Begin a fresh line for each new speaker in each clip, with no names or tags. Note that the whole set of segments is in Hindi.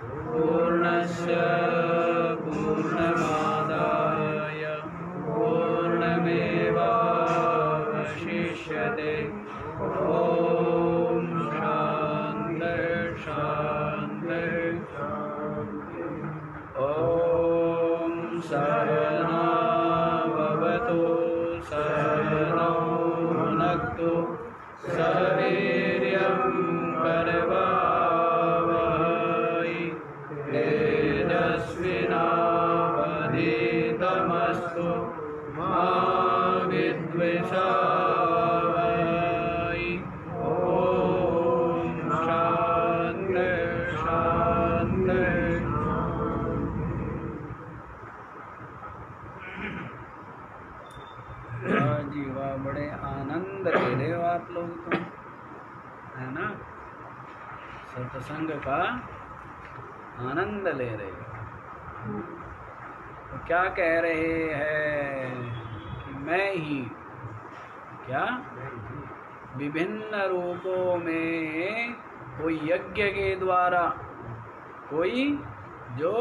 पूर्णस्य पूर्णमादाय पूर्णमेवावशिष्यते। ॐ शान्ति शान्ति ॐ सहना भवतु सहनौ भुनक्तु सह वीर्यं करवावहै तेजस्विनावधीतमस्तु मा विद्विषावहै। ॐ शान्ति शान्ति। जीवा बड़े आनंद ले रहे हो आप लोग तो, है ना? सत्संग का आनंद ले रहे हो। तो क्या कह रहे हैं कि मैं ही क्या विभिन्न रूपों में, कोई यज्ञ के द्वारा, कोई जो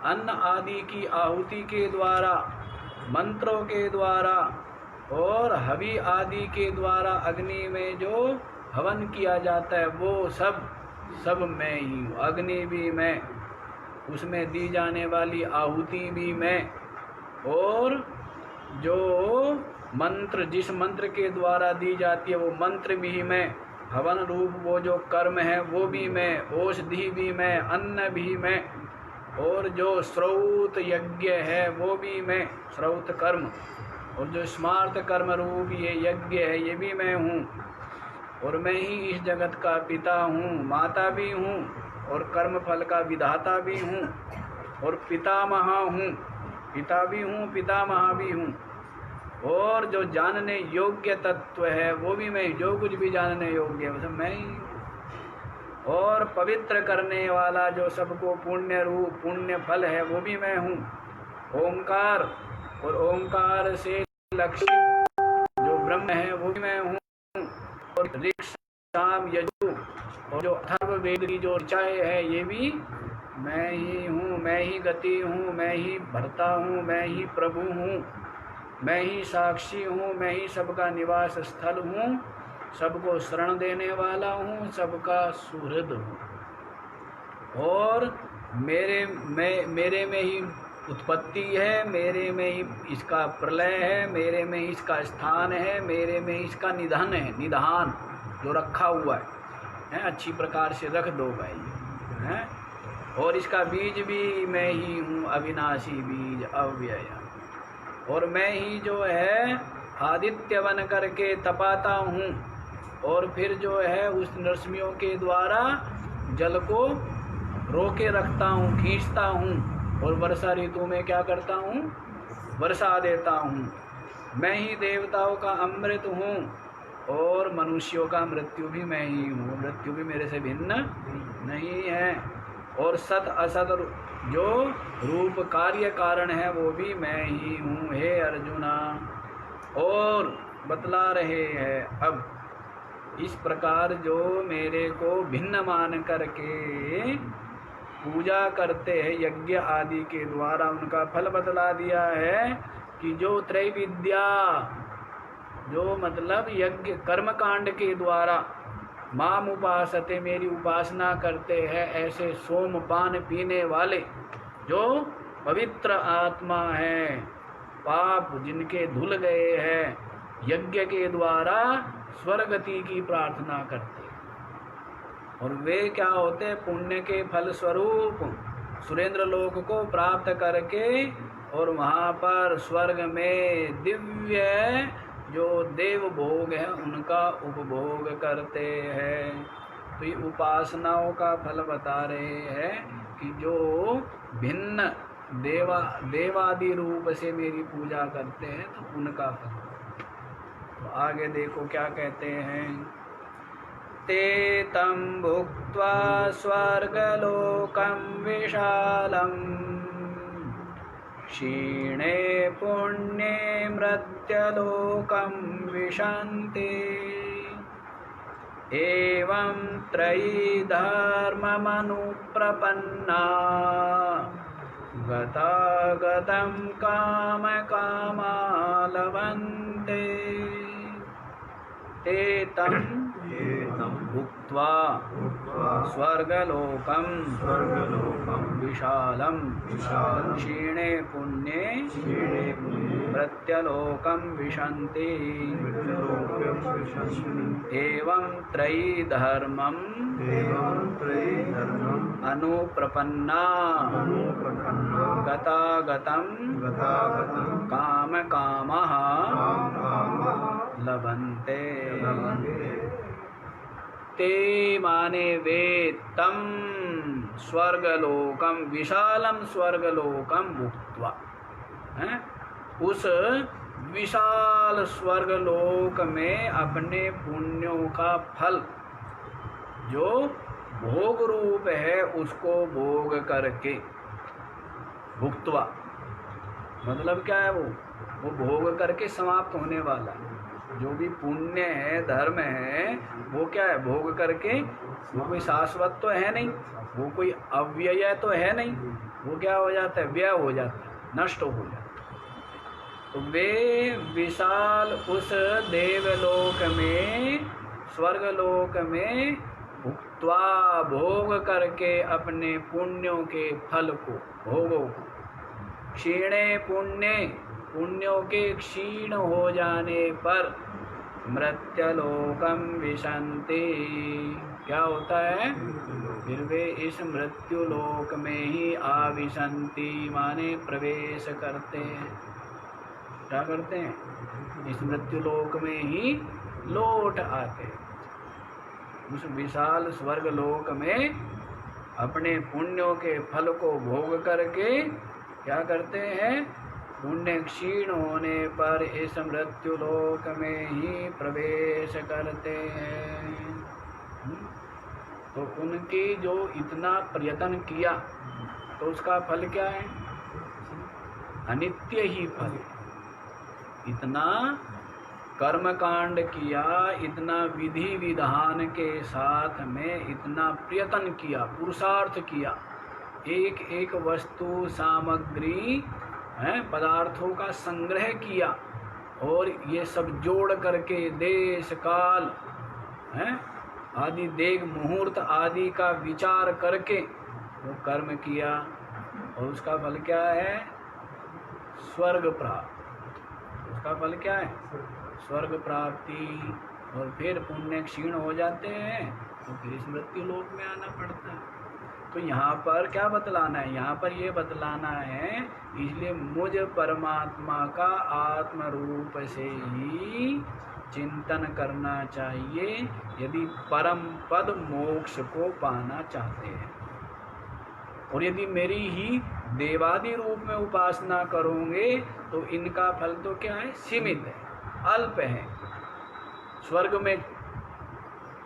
अन्न आदि की आहुति के द्वारा, मंत्रों के द्वारा और हवि आदि के द्वारा अग्नि में जो हवन किया जाता है वो सब मैं ही हूँ। अग्नि भी मैं, उसमें दी जाने वाली आहुति भी मैं, और जो मंत्र, जिस मंत्र के द्वारा दी जाती है वो मंत्र भी मैं, हवन रूप वो जो कर्म है वो भी मैं, औषधि भी मैं, अन्न भी मैं, और जो श्रौत यज्ञ है वो भी मैं, श्रौत कर्म, और जो स्मार्त कर्म रूप ये यज्ञ है ये भी मैं हूँ। और मैं ही इस जगत का पिता हूँ, माता भी हूँ, और कर्म फल का विधाता भी हूँ, और पितामह हूँ, पिता भी हूँ, पितामह भी हूँ। और जो जानने योग्य तत्व है वो भी मैं, जो कुछ भी जानने योग्य है वो सब मैं ही। और पवित्र करने वाला जो सबको पुण्य रूप, पुण्य फल है वो भी मैं हूँ, ओंकार। और ओंकार से लक्षित जो ब्रह्म है वो भी मैं हूँ, और ऋक् साम यजु और जो अथर्ववेद की जो ऋचाएँ है ये भी मैं ही हूँ। मैं ही गति हूँ, मैं ही भरता हूँ, मैं ही प्रभु हूँ, मैं ही साक्षी हूँ, मैं ही सबका निवास स्थल हूँ, सबको शरण देने वाला हूँ, सबका सुहृद हूँ। और मेरे में ही उत्पत्ति है, मेरे में ही इसका प्रलय है, मेरे में ही इसका स्थान है, मेरे में ही इसका निधन है, निधान जो रखा हुआ है, अच्छी प्रकार से रख दो भाई, है। और इसका बीज भी मैं ही हूँ, अविनाशी बीज अव्यय। और मैं ही जो है आदित्य बन करके तपाता हूँ, और फिर जो है उस नरसिम्हियों के द्वारा जल को रोके रखता हूँ, खींचता हूँ, और वर्षा ऋतु में क्या करता हूँ, वर्षा देता हूँ। मैं ही देवताओं का अमृत हूँ, और मनुष्यों का मृत्यु भी मैं ही हूँ, मृत्यु भी मेरे से भिन्न नहीं है। और सत असत जो रूप कार्य कारण है वो भी मैं ही हूँ, हे अर्जुना। और बतला रहे हैं अब इस प्रकार जो मेरे को भिन्न मान करके पूजा करते हैं यज्ञ आदि के द्वारा, उनका फल बतला दिया है कि जो त्रैविद्या, जो मतलब यज्ञ कर्म कांड के द्वारा माम उपासते, मेरी उपासना करते हैं, ऐसे सोमपान पीने वाले जो पवित्र आत्मा है, पाप जिनके धुल गए हैं, यज्ञ के द्वारा स्वर्गति की प्रार्थना करते हैं। और वे क्या होते हैं, पुण्य के फल स्वरूप सुरेंद्र लोक को प्राप्त करके और वहाँ पर स्वर्ग में दिव्य जो देव भोग है उनका उपभोग करते हैं। तो ये उपासनाओं का फल बता रहे हैं कि जो भिन्न देवादि रूप से मेरी पूजा करते हैं तो उनका फल। तो आगे देखो क्या कहते हैं, ते तं भुक्त्वा स्वर्गलोकं विशालम् क्षीणे पुण्ये मृत्यलोकं विशन्ति। एवं त्रयी धर्ममनुप्रपन्ना गतागतं कामकामा लभन्ते ते तं भुक्त्वा स्वर्गलोकं विशालं क्षीणे पुण्ये मृत्यलोकं विशन्ति एवं त्रयी धर्मम् अनुप्रपन्ना गतागतं कामकामः लभन्ते ते माने वे तम स्वर्गलोकम विशालम स्वर्गलोकम भुक्त्वा, उस विशाल स्वर्गलोक में अपने पुण्यों का फल जो भोग रूप है उसको भोग करके, भुक्त्वा मतलब क्या है, वो भोग करके समाप्त होने वाला है। जो भी पुण्य है धर्म है वो क्या है, भोग करके, वो कोई शाश्वत तो है नहीं, वो कोई अव्यय तो है नहीं, वो क्या हो जाता है, व्यय हो जाता है, नष्ट हो जाता है। तो वे विशाल उस देवलोक में स्वर्गलोक में भुक्त्वा भोग करके अपने पुण्यों के फल को, भोगों को, क्षीणे पुण्य पुण्यों के क्षीण हो जाने पर मृत्यलोकम विशन्ति, क्या होता है, फिर वे इस मृत्युलोक में ही आविशन्ति माने प्रवेश करते हैं। क्या करते हैं, इस मृत्युलोक में ही लौट आते हैं। उस विशाल स्वर्गलोक में अपने पुण्यों के फल को भोग करके क्या करते हैं, पुण्य क्षीण होने पर इस मृत्युलोक में ही प्रवेश करते हैं। तो उनकी जो इतना प्रयत्न किया तो उसका फल क्या है, अनित्य ही फल। इतना कर्मकांड किया, इतना विधि विधान के साथ में इतना प्रयत्न किया, पुरुषार्थ किया, एक एक वस्तु सामग्री पदार्थों का संग्रह किया और ये सब जोड़ करके देश काल आदि देग मुहूर्त आदि का विचार करके वो कर्म किया और उसका फल क्या है, स्वर्ग प्राप्त। उसका फल क्या है, स्वर्ग प्राप्ति। और फिर पुण्य क्षीण हो जाते हैं तो फिर इस मृत्यु लोक में आना पड़ता है। तो यहाँ पर क्या बतलाना है, यहाँ पर ये बतलाना है, इसलिए मुझ परमात्मा का आत्म रूप से ही चिंतन करना चाहिए यदि परम पद मोक्ष को पाना चाहते हैं। और यदि मेरी ही देवादि रूप में उपासना करोगे तो इनका फल तो क्या है, सीमित है, अल्प है। स्वर्ग में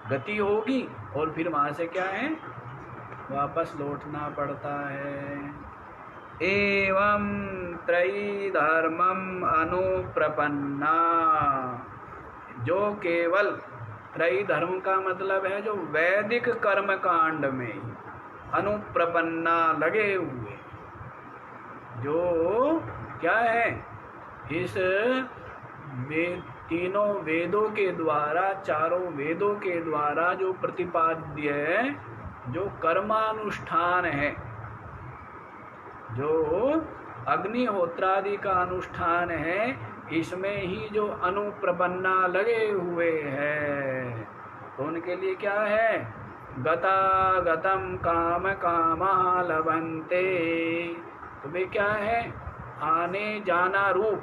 गति होगी और फिर वहाँ से क्या है, वापस लौटना पड़ता है। एवं त्रयी धर्मम अनुप्रपन्ना, जो केवल त्रयी धर्म का मतलब है जो वैदिक कर्म कांड में अनुप्रपन्ना लगे हुए, जो क्या है, इस तीनों वेदों के द्वारा, चारों वेदों के द्वारा जो प्रतिपाद्य है, जो कर्मानुष्ठान है, जो अग्निहोत्रादि का अनुष्ठान है, इसमें ही जो अनुप्रपन्ना लगे हुए हैं तो उनके लिए क्या है, गतागतं काम कामः लभन्ते। तो वे क्या है, आने जाना रूप,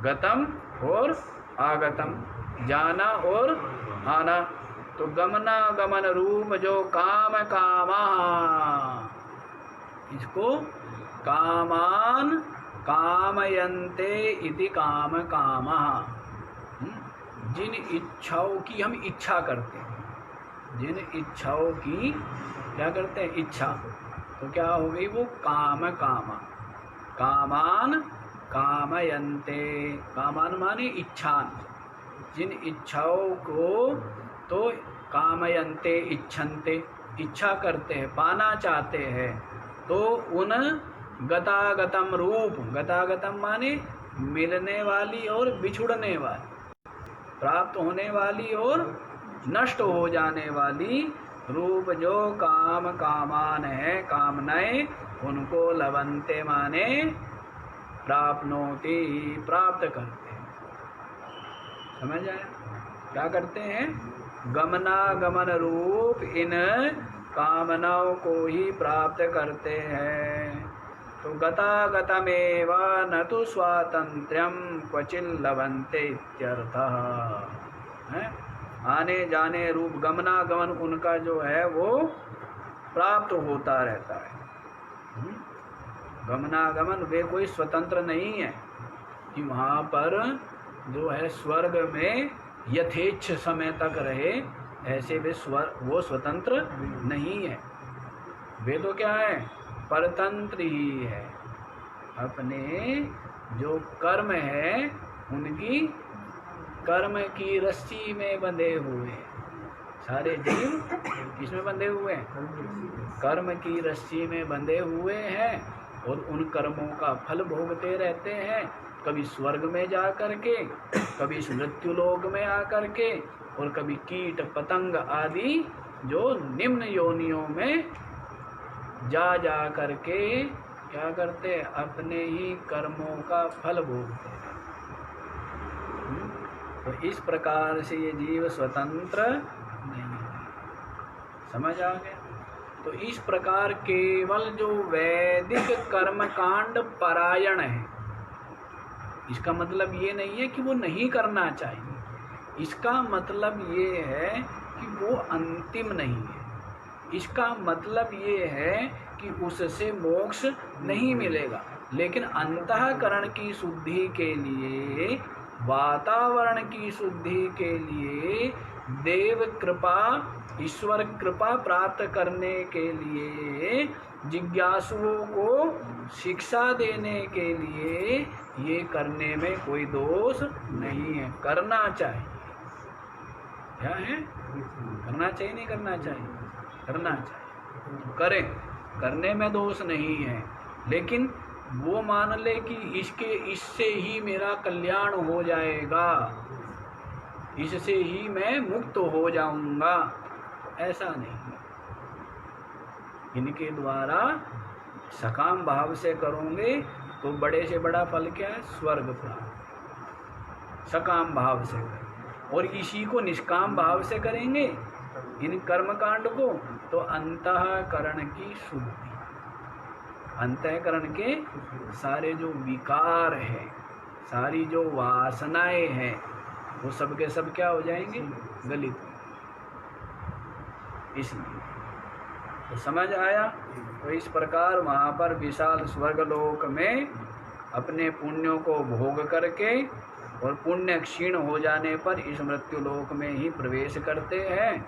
गतम और आगतम, जाना और आना, तो गमना गमन रूप जो काम कामा, इसको कामान कामयन्ते इति काम कामः, जिन इच्छाओं की हम इच्छा करते हैं, जिन इच्छाओं की क्या करते हैं, इच्छा, तो क्या हो गई वो काम कामा, कामान कामयन्ते, कामान माने इच्छान, जिन इच्छाओं को तो कामयन्ते इच्छन्ते, इच्छा करते हैं, पाना चाहते हैं, तो उन गतागतम रूप, गतागतम माने मिलने वाली और बिछुड़ने वाली, प्राप्त होने वाली और नष्ट हो जाने वाली रूप जो काम कामान है, कामनाएं, उनको लवंते माने प्राप्नोति, प्राप्त करते हैं। समझ आया? क्या करते हैं? गमनागमन रूप इन कामनाओं को ही प्राप्त करते हैं। तो गतागतमेव न तो स्वातंत्र्यम क्वचिल लभन्ते इत्यर्थः है। आने जाने रूप गमनागमन उनका जो है वो प्राप्त होता रहता है। गमनागमन वे कोई स्वतंत्र नहीं है कि वहाँ पर जो है स्वर्ग में यथेच्छ समय तक रहे, ऐसे वो स्वतंत्र नहीं है। वे तो क्या है? परतंत्र ही है। अपने जो कर्म है उनकी कर्म की रस्सी में बंधे हुए हैं। सारे जीव किसमें बंधे हुए हैं? कर्म की रस्सी में बंधे हुए हैं और उन कर्मों का फल भोगते रहते हैं, कभी स्वर्ग में जा करके, कभी इस मृत्यु लोक में आकर के, और कभी कीट पतंग आदि जो निम्न योनियों में जा करके क्या करते? अपने ही कर्मों का फल भोगते हैं। तो इस प्रकार से ये जीव स्वतंत्र नहीं है। समझ आ गया? तो इस प्रकार केवल जो वैदिक कर्मकांड परायण है, इसका मतलब ये नहीं है कि वो नहीं करना चाहिए। इसका मतलब ये है कि वो अंतिम नहीं है। इसका मतलब ये है कि उससे मोक्ष नहीं मिलेगा, लेकिन अंतःकरण की शुद्धि के लिए, वातावरण की शुद्धि के लिए, देव कृपा, ईश्वर कृपा प्राप्त करने के लिए, जिज्ञासुओं को शिक्षा देने के लिए ये करने में कोई दोष नहीं है। करना चाहिए। क्या है? करना चाहिए, नहीं करना चाहिए? करना चाहिए। करें, करने में दोष नहीं है, लेकिन वो मान ले कि इससे ही मेरा कल्याण हो जाएगा, इससे ही मैं मुक्त हो जाऊंगा, ऐसा नहीं। इनके द्वारा सकाम भाव से करोगे तो बड़े से बड़ा फल क्या है? स्वर्ग प्राप्त। सकाम भाव से करें, और इसी को निष्काम भाव से करेंगे इन कर्मकांड को, तो अंतःकरण की शुद्धि, अंतःकरण के सारे जो विकार है, सारी जो वासनाएं हैं, वो सब के सब क्या हो जाएंगे? गलित। इसलिए तो समझ आया? तो इस प्रकार वहाँ पर विशाल स्वर्गलोक में अपने पुण्यों को भोग करके और पुण्य क्षीण हो जाने पर इस मृत्यु लोक में ही प्रवेश करते हैं।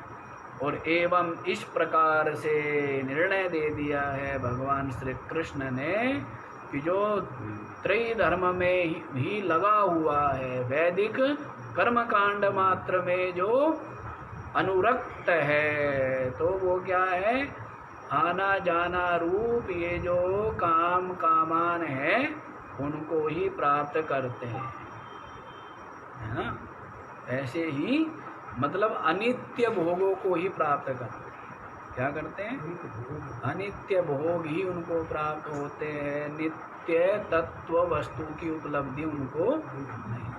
और एवं इस प्रकार से निर्णय दे दिया है भगवान श्री कृष्ण ने कि जो त्रय धर्म में ही लगा हुआ है, वैदिक कर्मकांड मात्र में जो अनुरक्त है, तो वो क्या है? आना जाना रूप ये जो काम कामान है उनको ही प्राप्त करते हैं, है ना? ऐसे ही मतलब अनित्य भोगों को ही प्राप्त करते हैं। क्या करते हैं? अनित्य भोग ही उनको प्राप्त होते हैं, नित्य तत्व वस्तु की उपलब्धि उनको नहीं।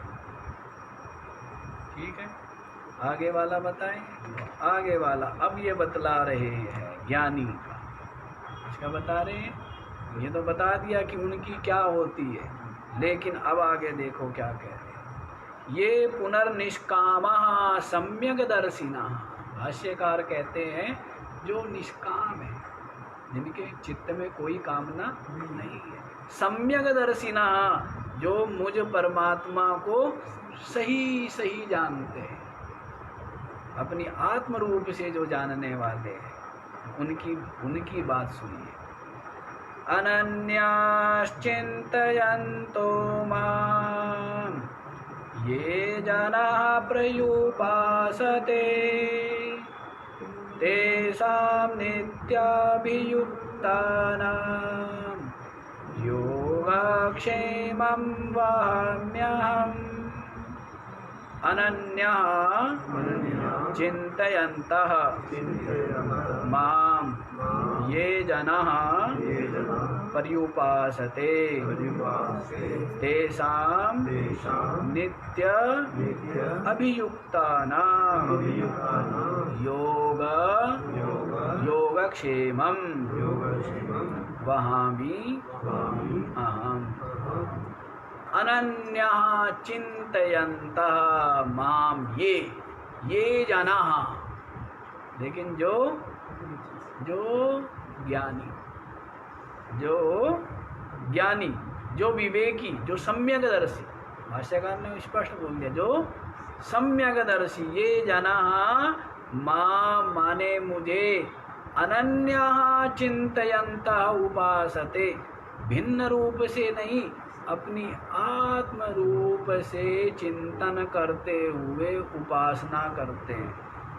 ठीक है, आगे वाला बताएं। आगे वाला अब ये बतला रहे हैं ज्ञानी का। इसका बता रहे हैं, ये तो बता दिया कि उनकी क्या होती है, लेकिन अब आगे देखो क्या कह रहे हैं। ये पुनर्निष्कामः सम्यक दर्शिनः, भाष्यकार कहते हैं जो निष्काम है, जिनके चित्त में कोई कामना नहीं है, सम्यक दर्शिनः, जो मुझ परमात्मा को सही सही जानते हैं, अपनी आत्म रूप से जो जानने वाले हैं, उनकी बात सुनिए। अनन्याश्चिन्तयन्तो माम् ये जनाः प्रयुपासते तेषां नित्याभियुक्तानां योगक्षेमं वहाम्यहम् अनन्यः चिन्तयन्तः मां ये जनाः पर्युपासते तेषां नित्य अभियुक्तानां योगक्षेमं वहामि अहम् अनन्यः चिन्तयन्तः मां ये जनाः। लेकिन जो ज्ञानी जो विवेकी जो सम्यकदर्शी, भाष्यकार ने स्पष्ट बोल दिया, जो सम्यकदर्शी ये जनाः मां माने मुझे अनन्यः चिन्तयन्तः उपासते, भिन्न रूप से नहीं अपनी आत्म रूप से चिंतन करते हुए उपासना करते हैं।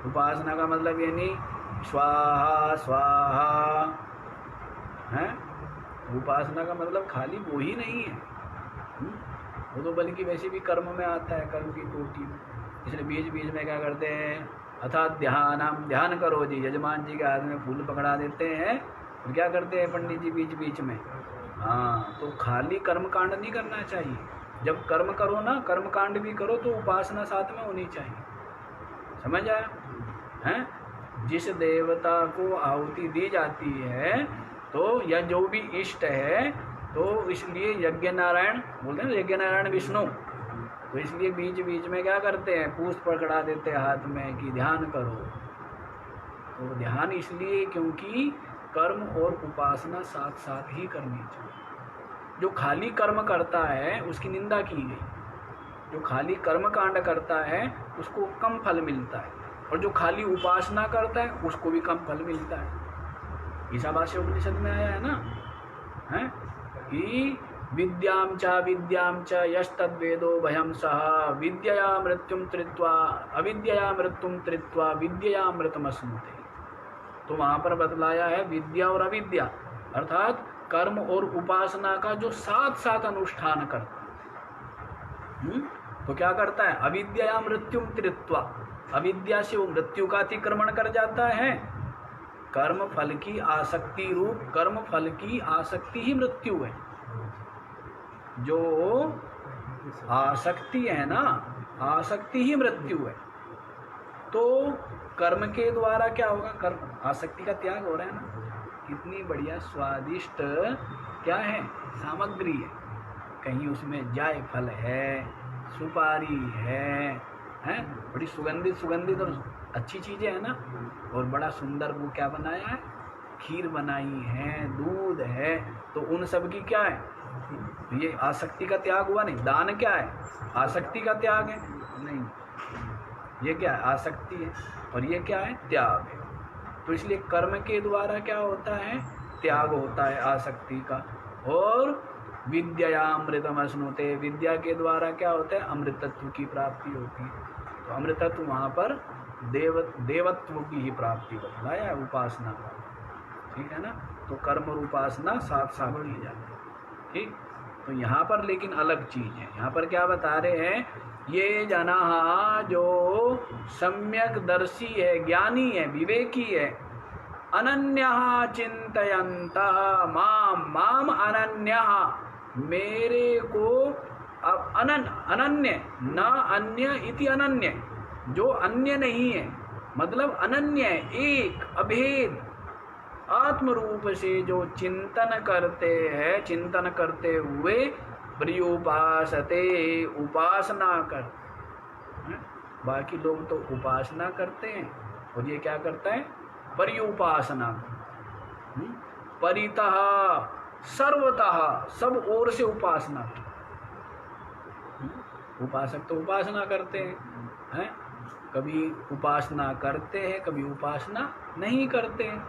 उपासना का मतलब ये नहीं स्वाहा स्वाहा है, उपासना का मतलब खाली वो ही नहीं है, वो तो बल्कि वैसे भी कर्म में आता है, कर्म की कोटि में। इसलिए बीच बीच में क्या करते हैं, अर्थात ध्यान करो जी, यजमान जी के हाथ में फूल पकड़ा देते हैं और क्या करते हैं पंडित जी बीच बीच में। हाँ, तो खाली कर्म कांड नहीं करना चाहिए, जब कर्म करो ना, कर्म कांड भी करो तो उपासना साथ में होनी चाहिए, समझ आया हैं। जिस देवता को आहुति दी जाती है तो या जो भी इष्ट है, तो इसलिए यज्ञ नारायण बोलते हैं, यज्ञ नारायण विष्णु, तो इसलिए बीच बीच में क्या करते हैं, पुष्प पकड़ा देते हैं हाथ में कि ध्यान करो। तो ध्यान इसलिए क्योंकि कर्म और उपासना साथ साथ ही करनी चाहिए। जो खाली कर्म करता है उसकी निंदा की गई, जो खाली कर्म कांड करता है उसको कम फल मिलता है, और जो खाली उपासना करता है उसको भी कम फल मिलता है। ईशावास्य उपनिषद में आया है ना, है कि विद्यां च यस्तद्वेदो भयं सह विद्यया मृत्युम त्रित्वा अविद्यया मृत्युम त्रित्वा विद्ययामृतमश्नुते। तो वहाँ पर बतलाया है विद्या और अविद्या, अर्थात कर्म और उपासना का जो साथ साथ अनुष्ठान करता है, तो क्या करता है, अविद्या मृत्युम त्रित्वा, अविद्या से वो मृत्यु का अतिक्रमण कर जाता है। कर्म फल की आसक्ति रूप, कर्म फल की आसक्ति ही मृत्यु है। जो आसक्ति है ना, आसक्ति ही मृत्यु है। तो कर्म के द्वारा क्या होगा, कर्म आसक्ति का त्याग हो रहा है ना। कितनी बढ़िया स्वादिष्ट क्या है, सामग्री है, कहीं उसमें जायफल है, सुपारी है, बड़ी सुगंधित और अच्छी चीज़ें हैं ना, और बड़ा सुंदर वो क्या बनाया है, खीर बनाई है, दूध है, तो उन सब की क्या है, ये आसक्ति का त्याग हुआ नहीं। दान क्या है, आसक्ति का त्याग है नहीं, ये क्या है, आसक्ति है, और ये क्या है, त्याग है। तो इसलिए कर्म के द्वारा क्या होता है, त्याग होता है आसक्ति का। और विद्यामृतमश्नुते, विद्या के द्वारा क्या होता है, अमृतत्व की प्राप्ति होती है। तो अमृतत्व वहाँ पर देवत्व की ही प्राप्ति बतलाया है उपासना का, ठीक है ना। तो कर्म और उपासना साथ साथ की जाती है, ठीक। तो यहाँ पर लेकिन अलग चीज़ है, यहाँ पर क्या बता रहे हैं, ये जनाः जो सम्यक दर्शी है, ज्ञानी है, विवेकी है, अनन्यः चिन्तयन्तः माम अनन्यः, मेरे को अब अनन्य न अन्य इति अनन्य, जो अन्य नहीं है मतलब अनन्य है, एक अभेद आत्म रूप से जो चिंतन करते हैं, चिंतन करते हुए पर्युपासते, उपासना कर। बाकी लोग तो उपासना करते हैं और ये क्या करता है, पर्युपासना। परितः सर्वतः, सब ओर से उपासना। उपासक तो उपासना करते हैं, कभी उपासना करते हैं, कभी उपासना नहीं करते हैं,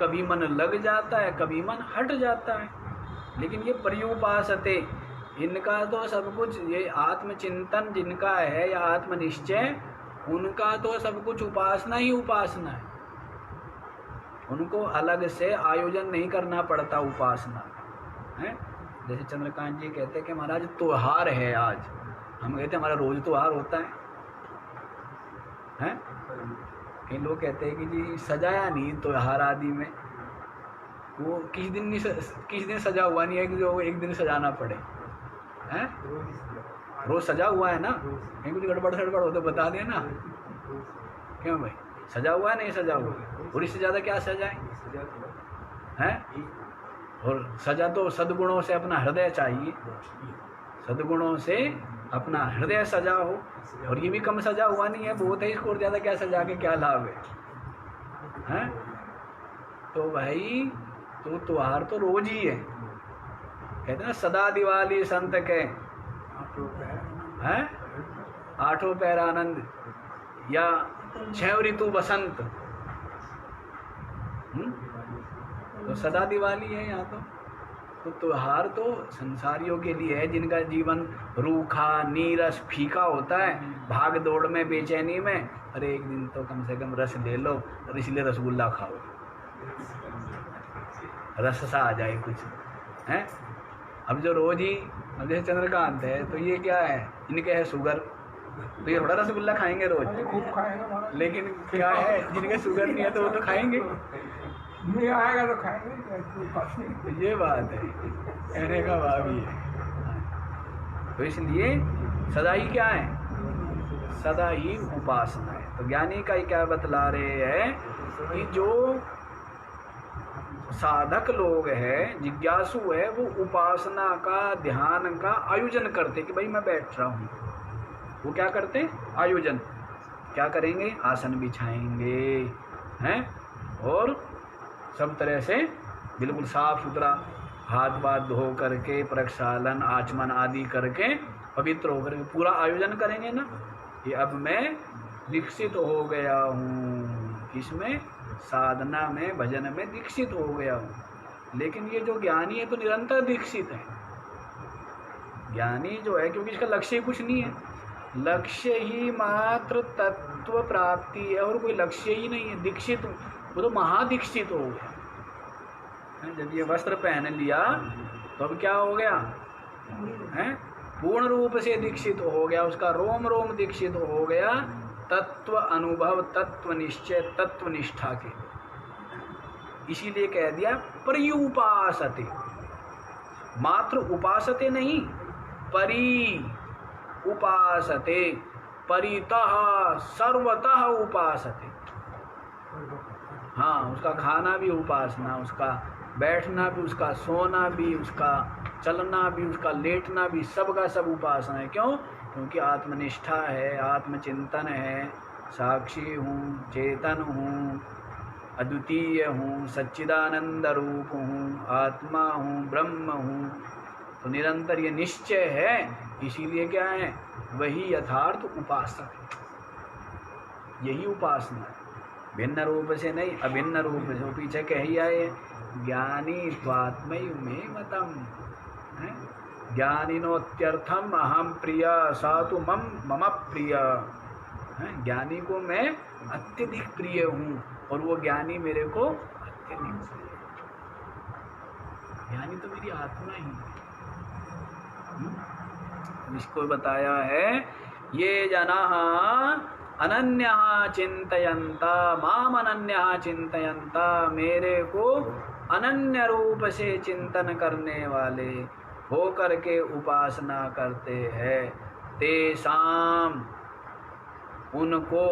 कभी मन लग जाता है, कभी मन हट जाता है। लेकिन ये पर्युपासते, इनका तो सब कुछ, ये आत्मचिंतन जिनका है या आत्मनिश्चय, उनका तो सब कुछ उपासना ही उपासना है। उनको अलग से आयोजन नहीं करना पड़ता उपासना है। जैसे चंद्रकांत जी कहते हैं कि महाराज त्योहार है आज, हम कहते हैं हमारा रोज त्योहार होता है? कई लोग कहते हैं कि जी सजाया नहीं त्योहार आदि में, वो किस दिन सजा हुआ नहीं है कि जो एक दिन सजाना पड़े हैं? रोज सजा हुआ है ना, कहीं कुछ गड़बड़ सड़बड़ हो तो बता देना। क्यों भाई, सजा हुआ है नहीं सजा हुआ, और इससे ज़्यादा क्या सजाए हैं? और सजा तो सद्गुणों से अपना हृदय चाहिए, सद्गुणों से अपना हृदय सजा हो, और ये भी कम सजा हुआ नहीं है, बहुत है, इसको और ज़्यादा क्या सजा के क्या लाभ है? तो भाई तो त्योहार तो रोज ही है, कहते ना सदा दिवाली संत के हैं, आठों पैर आनंद, या 6 ऋतु बसंत, तो सदा दिवाली है यहाँ तो त्योहार तो संसारियों के लिए है जिनका जीवन रूखा नीरस फीका होता है, भाग दौड़ में बेचैनी में। अरे एक दिन तो कम से कम रस ले लो, और इसलिए रसगुल्ला खाओ, रस सा आ जाए कुछ है। अब जो रोज ही, अब जैसे चंद्रकांत है तो ये क्या है, इनके है शुगर, तो ये थोड़ा रसगुल्ला खाएंगे रोज, लेकिन क्या है जिनके शुगर नहीं है तो वो तो खाएंगे,
नहीं आएगा तो खाएंगे।
ये बात है, कहने का भाव ही है। तो इसलिए सदा ही क्या है, सदा ही उपासना है। तो ज्ञानी का ही क्या बतला रहे हैं कि जो साधक लोग हैं, जिज्ञासु है, वो उपासना का ध्यान का आयोजन करते कि भाई मैं बैठ रहा हूँ, वो क्या करते आयोजन, क्या करेंगे, आसन बिछाएंगे हैं, और सब तरह से बिल्कुल साफ सुथरा हाथ पाथ धो करके प्रक्षालन आचमन आदि करके पवित्र होकर के पूरा आयोजन करेंगे ना। ये अब मैं दीक्षित हो गया हूँ, किसमें, साधना में, भजन में दीक्षित हो गया हूँ। लेकिन ये जो ज्ञानी है तो निरंतर दीक्षित है, ज्ञानी जो है, क्योंकि इसका लक्ष्य ही कुछ नहीं है, लक्ष्य ही मात्र तत्व प्राप्ति है, और कोई लक्ष्य ही नहीं है। दीक्षित वो तो महादीक्षित हो गया। जब ये वस्त्र पहन लिया तो अब क्या हो गया है, पूर्ण रूप से दीक्षित हो गया, उसका रोम रोम दीक्षित हो गया तत्व अनुभव, तत्व निश्चय, तत्व निष्ठा के। इसीलिए कह दिया पर्युपासते, मात्र उपासते नहीं, परि उपासते, परितः सर्वतः उपासते। हाँ, उसका खाना भी उपासना, उसका बैठना भी, उसका सोना भी, उसका चलना भी, उसका लेटना भी, सब का सब उपासना है। क्यों? क्योंकि आत्मनिष्ठा है, आत्मचिंतन है, साक्षी हूँ, चेतन हूँ, अद्वितीय हूँ, सच्चिदानंद रूप हूँ, आत्मा हूँ, ब्रह्म हूँ। तो निरंतर ये निश्चय है, इसीलिए क्या है, वही यथार्थ उपासक है। यही उपासना है, भिन्न रूप से नहीं, अभिन्न रूप से। वो पीछे कह ही आए, ज्ञानी त्वात्मैव मे मतम, ज्ञानिनोत्यर्थम अहम प्रिय सा तो मम प्रिय। ज्ञानी को मैं अत्यधिक प्रिय हूँ, और वो ज्ञानी मेरे को अत्यधिक प्रिय। ज्ञानी तो मेरी आत्मा ही है। इसको बताया है, ये जनाः अनन्यः चिंतयन्ता माम, अनन्यः चिंतयन्ता, मेरे को अनन्य रूप से चिंतन करने वाले हो करके उपासना करते हैं, तेषाम, उनको,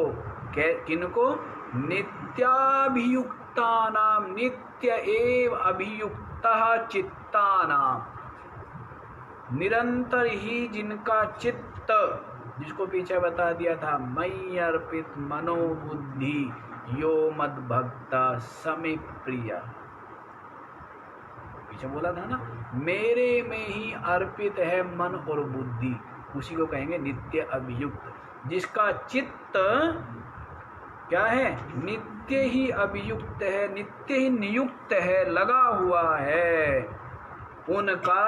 किनको, नित्याभियुक्तानाम, नित्य एव अभियुक्तः चित्तानाम, निरंतर ही जिनका चित्त, जिसको पीछे बता दिया था, मयि अर्पित मनोबुद्धि यो मद्भक्ता समे प्रिय, पीछे बोला था ना, मेरे में ही अर्पित है मन और बुद्धि, उसी को कहेंगे नित्य अभियुक्त। जिसका चित्त क्या है, नित्य ही अभियुक्त है, नित्य ही नियुक्त है, लगा हुआ है, उनका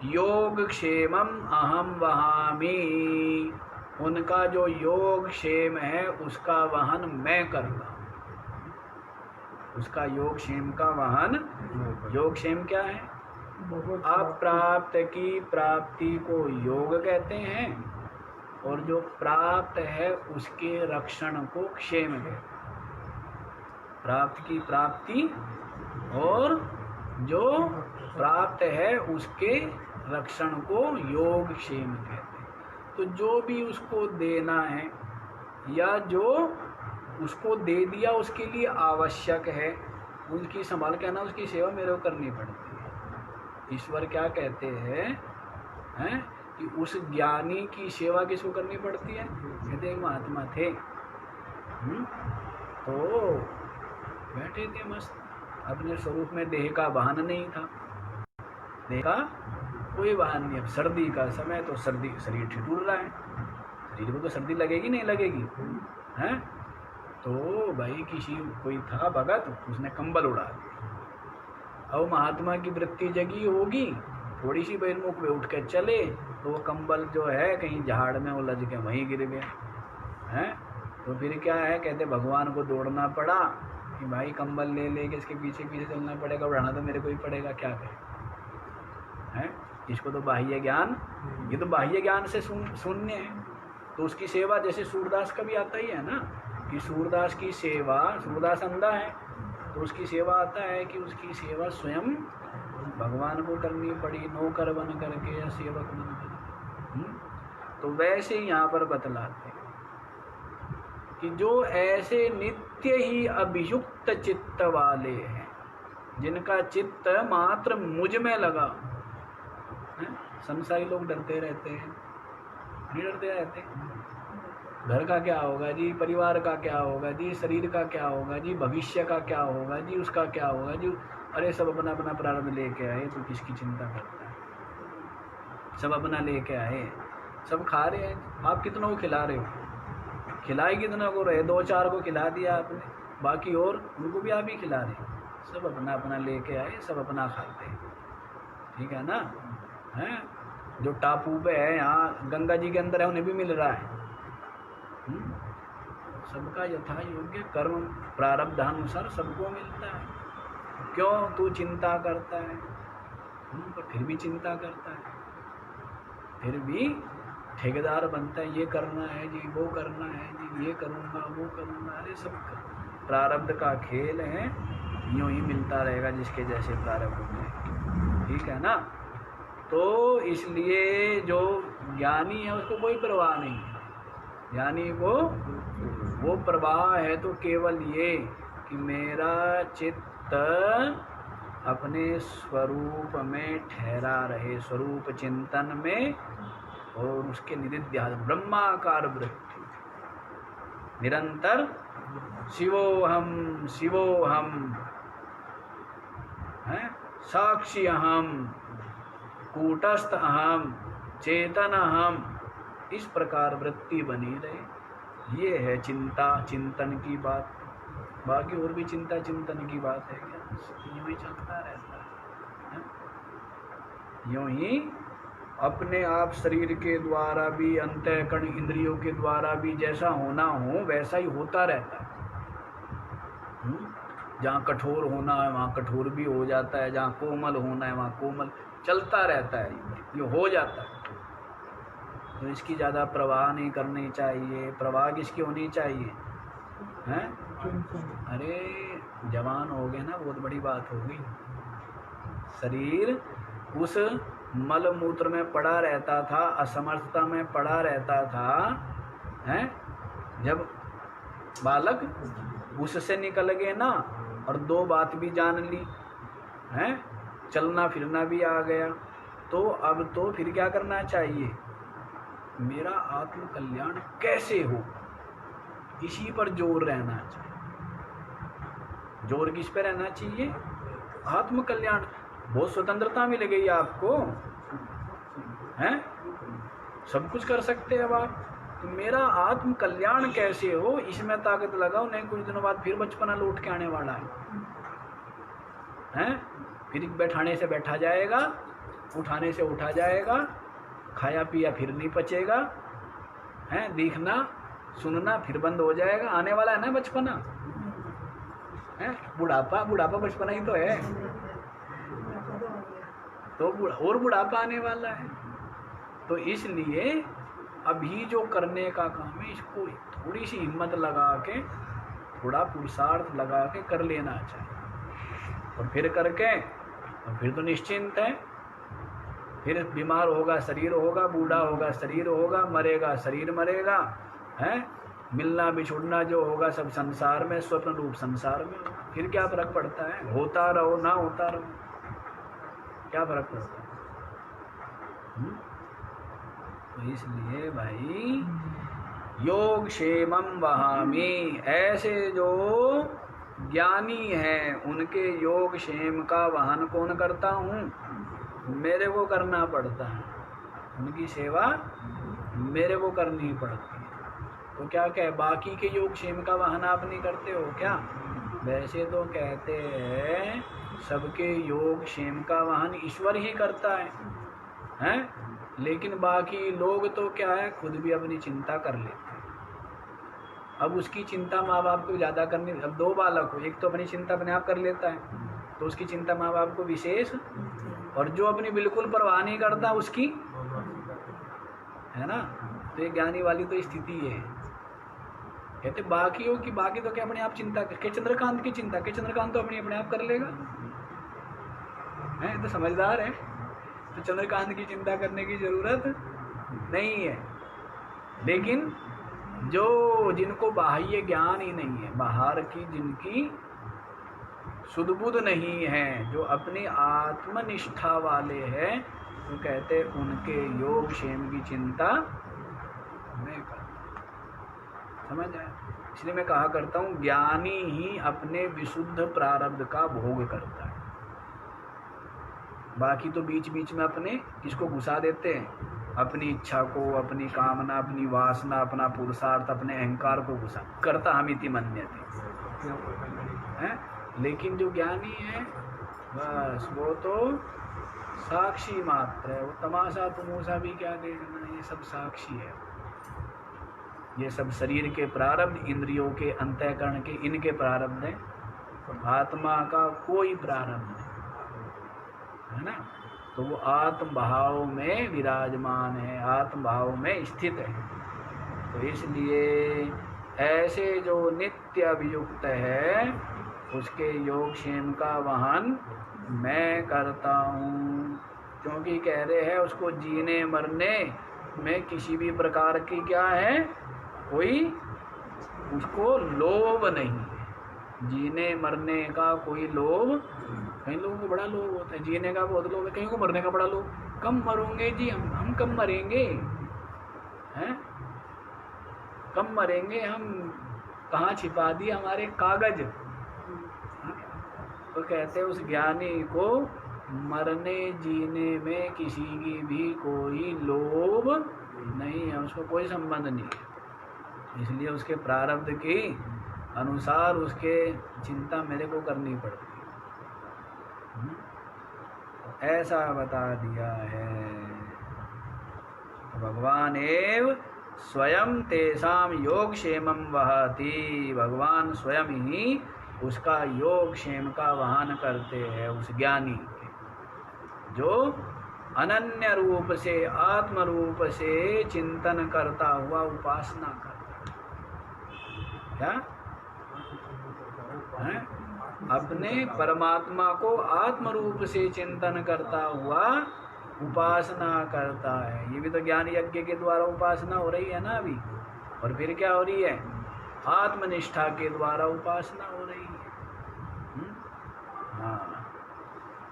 योग क्षेमम अहम वहामि, उनका जो योग क्षेम है उसका वहन मैं करता हूँ। उसका योगक्षेम का वाहन। योगक्षेम क्या है?
बहुत
अप्राप्त की प्राप्ति को योग कहते हैं, और जो प्राप्त है उसके रक्षण को क्षेम कहते हैं। प्राप्त की प्राप्ति और जो प्राप्त है उसके रक्षण को योग क्षेम कहते हैं। तो जो भी उसको देना है या जो उसको दे दिया उसके लिए आवश्यक है, उनकी संभाल के ना उसकी सेवा मेरे को करनी पड़ती है। ईश्वर क्या कहते हैं कि उस ज्ञानी की सेवा किसको करनी पड़ती है? कहते एक महात्मा थे, तो बैठे थे मस्त अपने स्वरूप में, देह का वाहन नहीं था, देह का कोई वाहन नहीं। अब सर्दी का समय तो सर्दी, शरीर ठिठुर रहा है, शरीर को तो सर्दी लगेगी नहीं लगेगी हैं? तो भाई किसी कोई था भगत, उसने कंबल उड़ा दिया। अब महात्मा की वृत्ति जगी होगी, थोड़ी सी बहिर्मुख में उठ के चले तो वो कंबल जो है कहीं झाड़ में उलझ के वहीं गिर गया हैं। तो फिर क्या है, कहते भगवान को दौड़ना पड़ा कि भाई कंबल ले लेके इसके पीछे पीछे चलना पड़ेगा, उड़ाना तो मेरे को ही पड़ेगा, क्या करें हैं? इसको तो बाह्य ज्ञान, ये तो बाह्य ज्ञान से शून्य है। तो उसकी सेवा जैसे सूरदास का भी आता ही है ना, कि सूरदास की सेवा, सूरदास अंधा है तो उसकी सेवा आता है कि उसकी सेवा स्वयं भगवान को करनी पड़ी, नौकर बन करके या सेवक बन करके। तो वैसे यहाँ पर बतलाते हैं कि जो ऐसे नित्य ही अभियुक्त चित्त वाले हैं, जिनका चित्त मात्र मुझ में लगा है। संसारी लोग डरते रहते हैं, नहीं डरते रहते? घर का क्या होगा जी, परिवार का क्या होगा जी, शरीर का क्या होगा जी, भविष्य का क्या होगा जी, उसका क्या होगा जी। अरे सब अपना अपना प्रारंभ लेके आए तो किसकी चिंता करता है? सब अपना लेके आए, सब खा रहे हैं। आप कितनों को खिला रहे हो? खिलाए कितना को रहे? 2-4 को खिला दिया आपने, बाकी और उनको भी आप ही खिला रहे हैं। सब अपना अपना लेके आए, सब अपना खाते हैं, ठीक है ना? हैं जो टापू पे है, यहाँ गंगा जी के अंदर है, उन्हें भी मिल रहा है। सबका यथा योग्य कर्म प्रारब्धानुसार सबको मिलता है। क्यों तू चिंता करता है? तो फिर भी चिंता करता है, फिर भी ठेकेदार बनता है, ये करना है जी, वो करना है जी, ये करूँगा वो करूँगा। अरे सब प्रारब्ध का खेल है, यूँ ही मिलता रहेगा जिसके जैसे प्रारब्ध में, ठीक है ना? तो इसलिए जो ज्ञानी है उसको कोई परवाह नहीं है। ज्ञानी को वो प्रवाह है तो केवल ये कि मेरा चित्त अपने स्वरूप में ठहरा रहे, स्वरूप चिंतन में, और उसके निधिध्यास ब्रह्माकार वृत्ति निरंतर शिवोहम शिवोहम है, साक्षी अहम, कूटस्थ अहम, चेतन अहम, इस प्रकार वृत्ति बनी रहे। ये है चिंता चिंतन की बात। बाकी और भी चिंता चिंतन की बात है क्या? यूँ ही चलता रहता है। यूँ ही अपने आप शरीर के द्वारा भी, अंतःकरण इंद्रियों के द्वारा भी जैसा होना हो वैसा ही होता रहता है। जहाँ कठोर होना है वहाँ कठोर भी हो जाता है, जहाँ कोमल होना है वहाँ कोमल, चलता रहता है, ये हो जाता है। तो इसकी ज़्यादा परवाह नहीं करनी चाहिए। परवाह किसकी होनी चाहिए? हैं? अरे जवान हो गए ना, बहुत बड़ी बात हो गई। शरीर उस मल मूत्र में पड़ा रहता था, असमर्थता में पड़ा रहता था, हैं? जब बालक उससे निकल गए ना, और 2 बात भी जान ली, हैं? चलना फिरना भी आ गया, तो अब तो फिर क्या करना चाहिए? मेरा आत्म कल्याण कैसे हो, इसी पर जोर रहना चाहिए। जोर किस पे रहना चाहिए? आत्म कल्याण। बहुत स्वतंत्रता मिल गई आपको, हैं? सब कुछ कर सकते हैं अब आप। तो मेरा आत्म कल्याण कैसे हो, इसमें ताकत लगाओ, नहीं कुछ दिनों बाद फिर बचपना लौट के आने वाला है, हैं? फिर बैठाने से बैठा जाएगा, उठाने से उठा जाएगा, खाया पिया फिर नहीं पचेगा, हैं? देखना सुनना फिर बंद हो जाएगा। आने वाला है ना बचपना, हैं? है बुढ़ापा, बुढ़ापा बचपना ही तो है, तो और बुढ़ापा आने वाला है। तो इसलिए अभी जो करने का काम है इसको थोड़ी सी हिम्मत लगा के, थोड़ा पुरुषार्थ लगा के कर लेना चाहिए। और फिर करके और फिर तो निश्चिंत है। फिर बीमार होगा शरीर होगा, बूढ़ा होगा शरीर होगा, मरेगा शरीर मरेगा, है मिलना बिछुड़ना जो होगा सब संसार में, स्वप्न रूप संसार में। फिर क्या फर्क पड़ता है, होता रहो ना होता रहो, क्या फर्क पड़ता है? तो इसलिए भाई योग क्षेमम वहामी, ऐसे जो ज्ञानी हैं उनके योग क्षेम का वहन कौन करता हूँ, मेरे को करना पड़ता है। उनकी सेवा मेरे को करनी पड़ती है। तो क्या कहे, बाकी के योग क्षेम का वहन आप नहीं करते हो क्या? वैसे तो कहते हैं सबके योग क्षेम का वहन ईश्वर ही करता है, हैं? लेकिन बाकी लोग तो क्या है, खुद भी अपनी चिंता कर लेते हैं। अब उसकी चिंता माँ बाप को ज़्यादा करनी, अब दो बालक हो, एक तो अपनी चिंता अपने आप कर लेता है तो उसकी चिंता माँ बाप को विशेष, और जो अपनी बिल्कुल परवाह नहीं करता उसकी, है ना। तो ये ज्ञानी वाली तो स्थिति है। कहते बाकियों की, बाकी तो क्या अपने आप चिंता के, चंद्रकांत की चिंता के, चंद्रकांत तो अपने आप कर लेगा, है तो समझदार है, तो चंद्रकांत की चिंता करने की जरूरत नहीं है। लेकिन जो जिनको बाह्य ज्ञान ही नहीं है, बाहर की जिनकी सुदबुद नहीं है, जो अपनी आत्मनिष्ठा वाले हैं, तो कहते उनके योग क्षेम की चिंता मैं करता। समझ आए? इसलिए मैं कहा करता हूँ ज्ञानी ही अपने विशुद्ध प्रारब्ध का भोग करता है। बाकी तो बीच बीच में अपने किसको घुसा देते हैं, अपनी इच्छा को, अपनी कामना, अपनी वासना, अपना पुरुषार्थ, अपने अहंकार को घुसा करता हमिति मन्यते हैं। लेकिन जो ज्ञानी है बस वो तो साक्षी मात्र है, वो तमाशा तमूसा भी क्या देखना, ये सब साक्षी है। ये सब शरीर के प्रारब्ध, इंद्रियों के, अंतःकरण के, इनके प्रारब्ध है, आत्मा का कोई प्रारब्ध नहीं, है ना। तो वो आत्म भाव में विराजमान है, आत्म भाव में स्थित है। तो इसलिए ऐसे जो नित्य अभियुक्त है उसके योग क्षेम का वहन मैं करता हूँ, क्योंकि कह रहे हैं उसको जीने मरने में किसी भी प्रकार की क्या है, कोई उसको लोभ नहीं है। जीने मरने का कोई लोभ, कई लोगों को बड़ा लोभ होता है, जीने का बहुत लोभ है, कहीं को मरने का बड़ा लोभ, कम मरोगे जी, हम कम मरेंगे, हैं कम मरेंगे, हम कहाँ छिपा दिए हमारे कागज। तो कहते हैं उस ज्ञानी को मरने जीने में किसी की भी कोई लोभ नहीं है, उसको कोई संबंध नहीं है। इसलिए उसके प्रारब्ध के अनुसार उसके चिंता मेरे को करनी पड़ती है, ऐसा बता दिया है। भगवान एव स्वयं तेषाम योग क्षेमम वहति, भगवान स्वयं ही उसका योग क्षेम का वहन करते हैं उस ज्ञानी के, जो अनन्य रूप से, आत्म रूप से चिंतन करता हुआ उपासना करता है। क्या है? अपने परमात्मा को आत्म रूप से चिंतन करता हुआ उपासना करता है। ये भी तो ज्ञान यज्ञ के द्वारा उपासना हो रही है ना अभी, और फिर क्या हो रही है, आत्मनिष्ठा के द्वारा उपासना हो रही है। हाँ,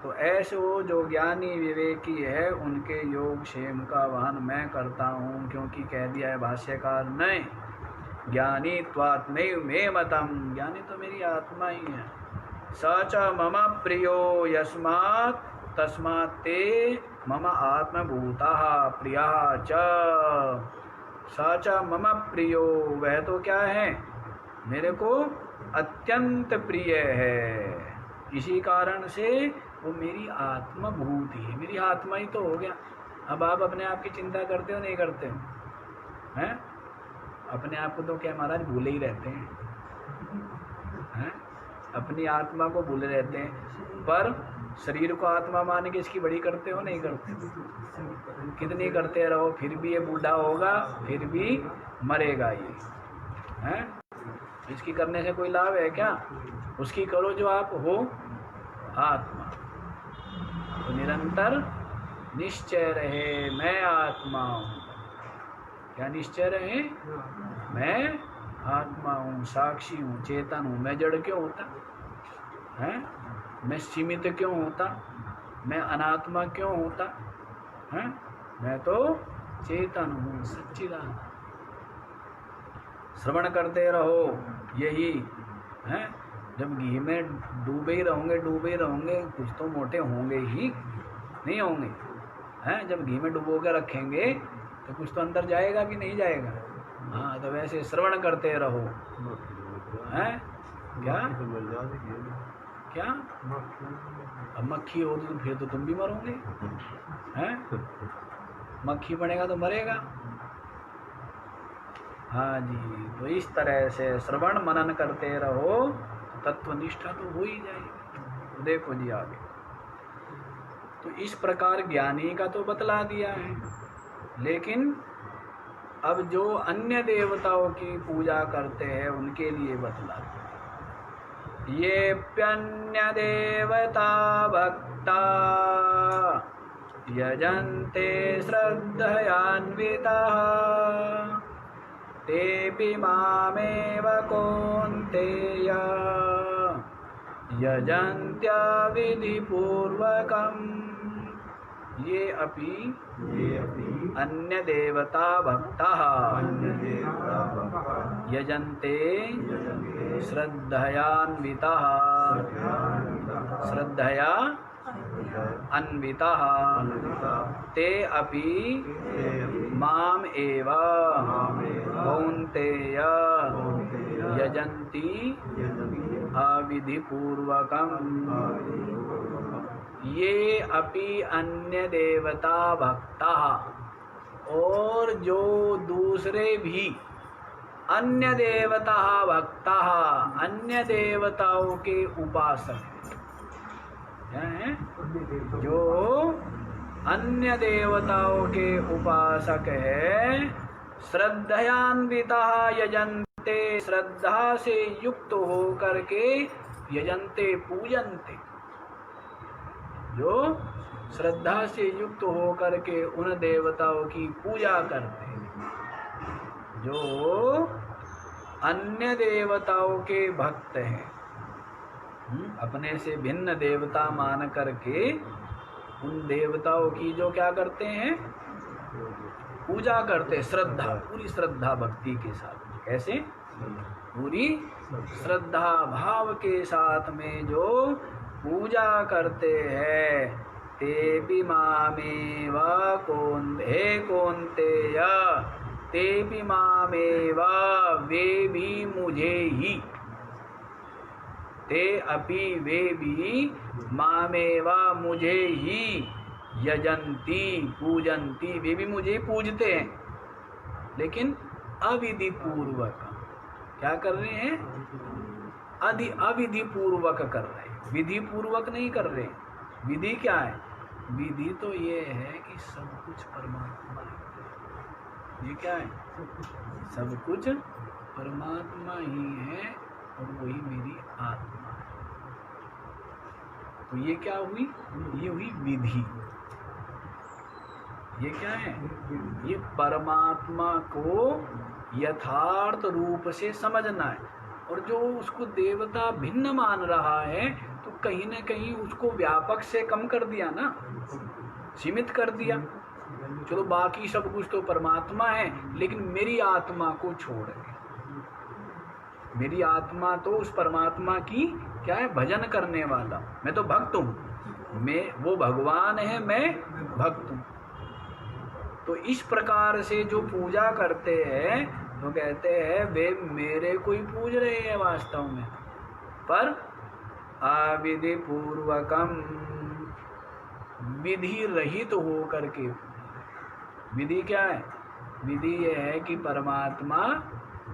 तो ऐसे वो जो ज्ञानी विवेकी है उनके योग क्षेम का वहन मैं करता हूँ, क्योंकि कह दिया है भाष्यकार ने, ज्ञानी त्वात्मैव मे मतम, ज्ञानी तो मेरी आत्मा ही है। स च मम प्रियो यस्मात् तस्मात् ते मम आत्मभूतः प्रियः च। स च मम प्रियो, वह तो क्या है, मेरे को अत्यंत प्रिय है, इसी कारण से वो मेरी आत्मभूत ही है, मेरी आत्मा ही तो हो गया। अब आप अपने आप की चिंता करते हो नहीं करते हो, हैं? अपने आप को तो क्या महाराज भूले ही रहते हैं, हैं? अपनी आत्मा को भूले रहते हैं, पर शरीर को आत्मा मान के इसकी बड़ी करते हो नहीं करते? कितनी करते रहो फिर भी ये बूढ़ा होगा, फिर भी मरेगा ये, हैं? इसकी करने से कोई लाभ है क्या? उसकी करो जो आप हो आत्मा। तो निरंतर निश्चय रहे मैं आत्मा हूँ। क्या निश्चय रहे? मैं आत्मा हूँ, साक्षी हूँ, चेतन हूँ। मैं जड़ क्यों होता है? मैं सीमित क्यों होता? मैं अनात्मा क्यों होता है? मैं तो चेतन हूँ, सच्चिदानंद। श्रवण करते रहो यही है। जब घी में डूबे ही रहोगे, कुछ तो मोटे होंगे ही, नहीं होंगे हैं? जब घी में डुबो के रखेंगे तो कुछ तो अंदर जाएगा भी नहीं जाएगा। हाँ, तो वैसे श्रवण करते रहो हैं। क्या क्या? अब मक्खी हो तो फिर तो तुम भी मरोगे हैं? मक्खी बनेगा तो मरेगा। हाँ जी, तो इस तरह से श्रवण मनन करते रहो, तत्वनिष्ठा तो हो ही जाएगी। देखो जी आगे, तो इस प्रकार ज्ञानी का तो बतला दिया है, लेकिन अब जो अन्य देवताओं की पूजा करते हैं उनके लिए बतला दिया। ये प्यन्य देवता भक्ता यजन्ते श्रद्धयान्विताः तेऽपि मामेव कौन्तेय यजन्त्या विधिपूर्वकम्। ये अपि अन्य देवता भक्ताः यजन्ते श्रद्धयान्विताः श्रद्धया अन्विताः ते अपि माम एव कौन्तेय यजन्ति अविधिपूर्वकम्। ये अपि अन्य देवता भक्ता, और जो दूसरे भी अन्य देवता भक्ता, अन्य देवताओं के उपासक हैं, जो अन्य देवताओं के उपासक है, श्रद्धयान्विता यजन्ते, श्रद्धा से युक्त हो करके यजन्ते पूजन्ते, जो श्रद्धा से युक्त हो करके उन देवताओं की पूजा करते हैं, जो अन्य देवताओं के भक्त हैं, अपने से भिन्न देवता मान करके उन देवताओं की जो क्या करते हैं, पूजा करते, श्रद्धा, पूरी श्रद्धा भक्ति के साथ। कैसे? पूरी श्रद्धा भाव के साथ में जो पूजा करते हैं, तेऽपि मामेव कौन्तेय, तेऽपि मामेव, वे भी मुझे ही, ते अपि वे भी मामेव मुझे ही, यजन्ति पूजन्ति, वे भी मुझे पूजते हैं, लेकिन अविधि पूर्वक। क्या कर रहे हैं? अविधि पूर्वक कर रहे हैं, विधि पूर्वक नहीं कर रहे। विधि क्या है? विधि तो ये है कि सब कुछ परमात्मा है। ये क्या है? सब कुछ परमात्मा ही है और वही मेरी आत्मा है। तो ये क्या हुई? ये हुई विधि। ये क्या है? ये परमात्मा को यथार्थ रूप से समझना है। और जो उसको देवता भिन्न मान रहा है, तो कहीं न कहीं उसको व्यापक से कम कर दिया ना, सीमित कर दिया। चलो बाकी सब कुछ तो परमात्मा है, लेकिन मेरी आत्मा को छोड़ के, मेरी आत्मा तो उस परमात्मा की क्या है? भजन करने वाला। मैं तो भक्त हूँ, मैं, वो भगवान है, मैं भक्त हूँ। तो इस प्रकार से जो पूजा करते हैं, तो कहते हैं वे मेरे को ही पूज रहे हैं वास्तव में, पर अविधि पूर्वकम, विधि रहित तो हो करके। विधि क्या है? विधि यह है कि परमात्मा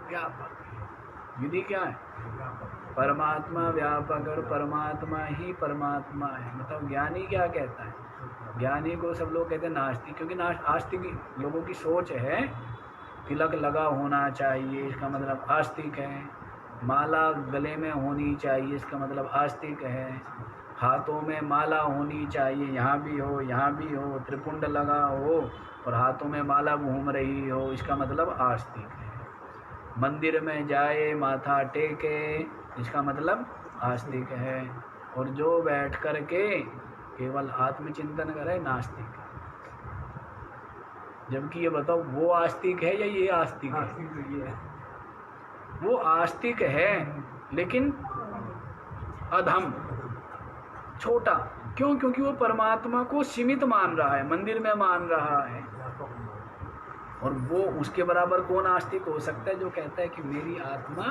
व्यापक है। विधि क्या है? परमात्मा व्यापक और परमात्मा ही परमात्मा है। मतलब ज्ञानी क्या कहता है? ज्ञानी को सब लोग कहते हैं नास्तिक, क्योंकि आस्तिक लोगों की सोच है तिलक लगा होना चाहिए, इसका मतलब आस्तिक है। माला गले में होनी चाहिए, इसका मतलब आस्तिक है। हाथों में माला होनी चाहिए, यहाँ भी हो यहाँ भी हो, त्रिपुंड लगा हो और हाथों में माला घूम रही हो, इसका मतलब आस्तिक है। मंदिर में जाए माथा टेके, इसका मतलब आस्तिक है। और जो बैठ कर के केवल आत्मचिंतन करे नास्तिक है। जबकि ये बताओ वो आस्तिक है या ये आस्तिक है? वो आस्तिक है लेकिन अधम, छोटा। क्यों? क्योंकि वो परमात्मा को सीमित मान रहा है, मंदिर में मान रहा है। और वो उसके बराबर कौन आस्तिक हो सकता है? जो कहता है कि मेरी आत्मा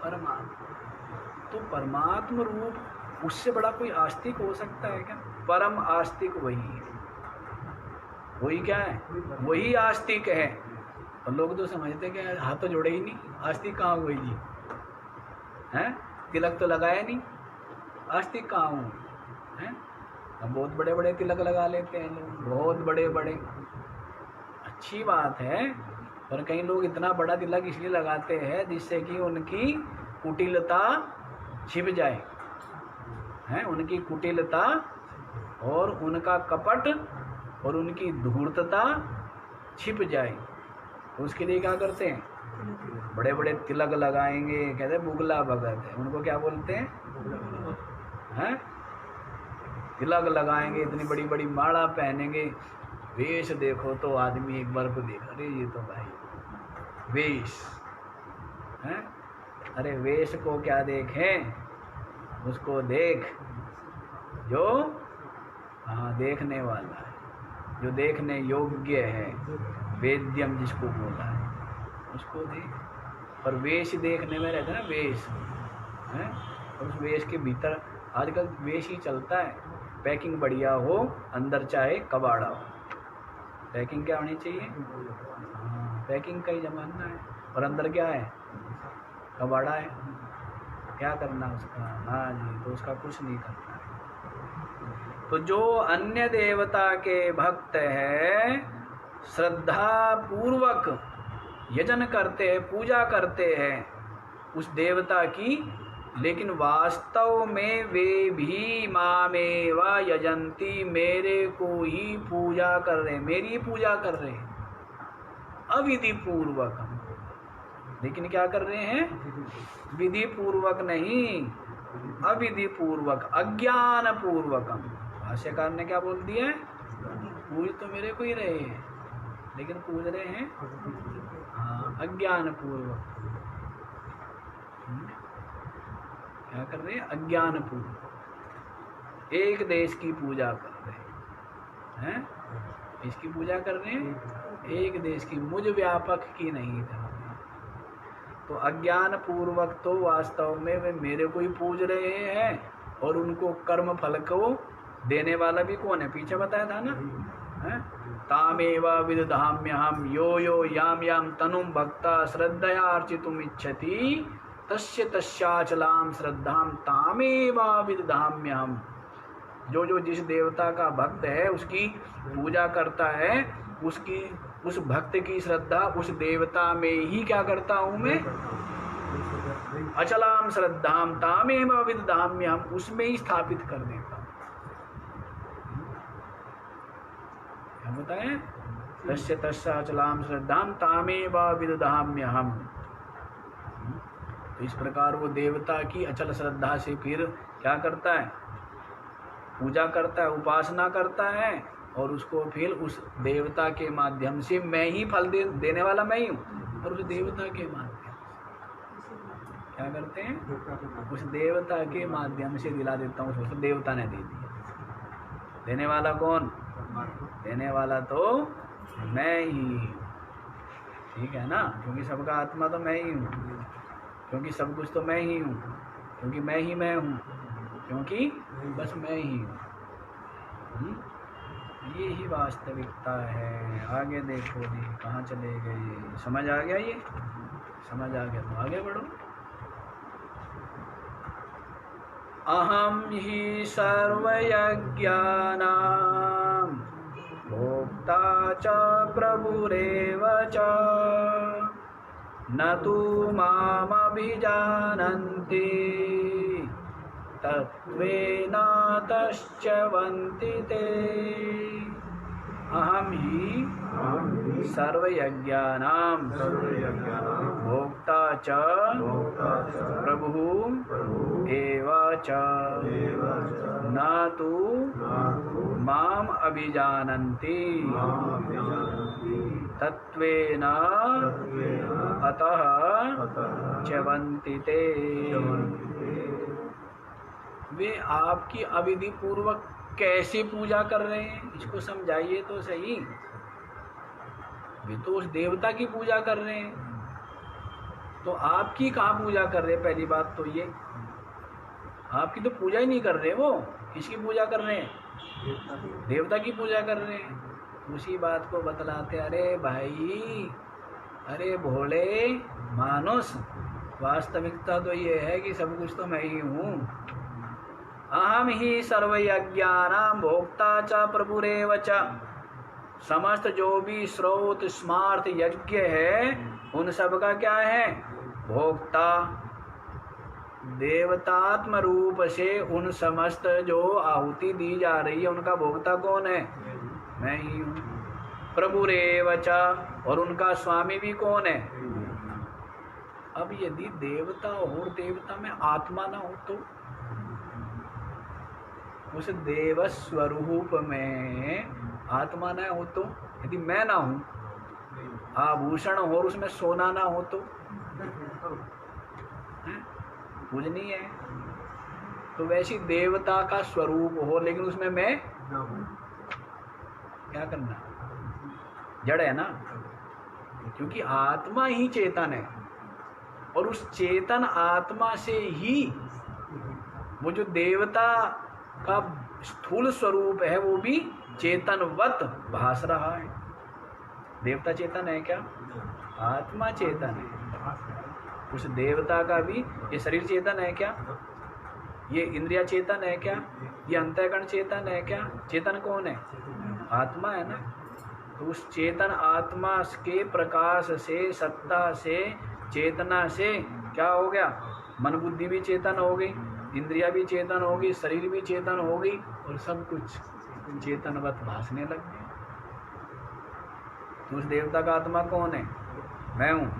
परमात्मा। तो परमात्मा रूप उससे बड़ा कोई आस्तिक हो सकता है क्या? परम आस्तिक वही है। वही क्या है? वही आस्तिक है। और लोग तो समझते हैं कि हाथ तो जोड़े ही नहीं, आस्तिक कहाँ हुए जी? हैं? तिलक तो लगाया नहीं, आस्तिक कहाँ हूँ? हैं? अब बहुत बड़े बड़े तिलक लगा लेते हैं लोग, बहुत बड़े बड़े। अच्छी बात है, पर कई लोग इतना बड़ा तिलक इसलिए लगाते हैं जिससे कि उनकी कुटिलता छिप जाए, हैं? उनकी कुटिलता और उनका कपट और उनकी धूर्तता छिप जाए। तो उसके लिए क्या करते हैं? बड़े बड़े तिलक लगाएंगे, कहते हैं बुगला भगत है। उनको क्या बोलते हैं? हैं? तिलक लगाएंगे, इतनी बड़ी बड़ी माला पहनेंगे, वेश देखो तो आदमी एक बार को देखा, अरे ये तो भाई वेश है। अरे वेश को क्या देखें, उसको देख जो देखने वाला है, जो देखने योग्य है, वेद्यम जिसको बोला है उसको देख। पर वेश देखने में रहता है ना, वेश है। और उस वेश के भीतर आजकल वेश ही चलता है, पैकिंग बढ़िया हो, अंदर चाहे कबाड़ा हो। पैकिंग क्या होनी चाहिए? पैकिंग का ही जमाना है। और अंदर क्या है? कबाड़ा है। क्या करना उसका? हाँ जी, तो उसका कुछ नहीं करना है। तो जो अन्य देवता के भक्त है, श्रद्धा पूर्वक यजन करते हैं, पूजा करते हैं उस देवता की, लेकिन वास्तव में वे भी मामेवा यजंती, मेरे को ही पूजा कर रहे, मेरी पूजा कर रहे हैं अविधि पूर्वक। लेकिन क्या कर रहे हैं? विधि पूर्वक नहीं, अविधि पूर्वक, अज्ञान पूर्वकम। भाष्यकार ने क्या बोल दिया है? पूज तो मेरे को ही रहे हैं, लेकिन पूज रहे हैं अज्ञान पूर्वक। क्या कर रहे हैं? अज्ञान पूर्वक। एक देश की पूजा कर रहे हैं, इसकी पूजा कर रहे हैं एक देश की, मुझ व्यापक की नहीं कर रहे। तो अज्ञान पूर्वक तो वास्तव में वे मेरे को ही पूज रहे हैं, और उनको कर्म फल को देने वाला भी कौन है? पीछे बताया था ना, है? तामेवा विदधाम्यहम यो यो याम याम तनुम भक्ता श्रद्धया अर्चितुम इच्छति तस्य तस्याचलाम श्रद्धाम तामेवा विदधाम्यहम। जो जो जिस देवता का भक्त है उसकी पूजा करता है, उसकी उस भक्त की श्रद्धा उस देवता में ही क्या करता हूँ मैं? अचलाम श्रद्धाम तामेव विदधाम्यहम, उसमें ही स्थापित कर देता हूँ। क्या बताएं? तस्य तस्य अचलाम श्रद्धाम तामेव विदधाम्यहम। तो इस प्रकार वो देवता की अचल श्रद्धा से फिर क्या करता है? पूजा करता है, उपासना करता है, और उसको फिर उस देवता के माध्यम से मैं ही फल देने वाला मैं ही हूँ, और उस देवता के माध्यम क्या करते हैं? उस देवता के माध्यम से दिला देता हूँ, उसको देवता ने दे दिया। देने वाला कौन? देने वाला तो मैं ही, ठीक है ना? क्योंकि सबका आत्मा तो मैं ही हूँ, क्योंकि सब कुछ तो मैं ही हूँ, क्योंकि मैं ही मैं हूँ, क्योंकि बस मैं ही हूँ। ये ही वास्तविकता है। आगे देखो जी, कहाँ चले गए? समझ आ गया? ये समझ आ गया तो आगे बढ़ो। अहम ही सर्वयज्ञानां भोक्ता च प्रभुरेव च न तु मामभिजानन्ति तत्त्वेन तश्च्यवन्ति ते। अहम ही सर्वयज्ञानां भोक्ता च प्रभु एव च न तु माम अभिजानन्ति तत्त्वेन अतः च्यवन्ति ते। वे आपकी अविधि पूर्वक कैसे पूजा कर रहे हैं, इसको समझाइए तो सही। वे तो उस देवता की पूजा कर रहे हैं, तो आपकी कहाँ पूजा कर रहे हैं? पहली बात तो ये, आपकी तो पूजा ही नहीं कर रहे। वो किसकी पूजा कर रहे हैं? देवता की पूजा कर रहे हैं। उसी बात को बतलाते, अरे भाई, अरे भोले मानुस, वास्तविकता तो ये है कि सब कुछ तो मैं ही हूँ। अहम ही सर्वयज्ञानां भोक्ता च प्रभुरेव च। समस्त जो भी श्रोत स्मार्त यज्ञ है उन सब का क्या है? भोक्ता। देवतात्म रूप से उन समस्त जो आहुति दी जा रही है उनका भोक्ता कौन है? मैं ही हूँ। प्रभुरेव च, और उनका स्वामी भी कौन है? अब यदि देवता और देवता में आत्मा ना हो तो उस देव स्वरूप में आत्मा ना हो तो, यदि मैं ना हूं, आभूषण और उसमें सोना ना हो तो पूजनीय है। तो वैसी देवता का स्वरूप हो लेकिन उसमें मैं क्या करना? जड़ है ना, क्योंकि आत्मा ही चेतन है और उस चेतन आत्मा से ही वो जो देवता का स्थूल स्वरूप है वो भी चेतनवत भास रहा है। देवता चेतन है क्या? आत्मा चेतन है। उस देवता का भी ये शरीर चेतन है क्या? ये इंद्रिया चेतन है क्या? ये अंतःकरण चेतन है क्या? चेतन कौन है? आत्मा है ना। तो उस चेतन आत्मा के प्रकाश से, सत्ता से, चेतना से क्या हो गया? मन बुद्धि भी चेतन हो गई, इंद्रिया भी चेतन होगी, शरीर भी चेतन होगी और सब कुछ चेतनवत भासने लग गए। तो उस देवता का आत्मा कौन है? मैं हूँ।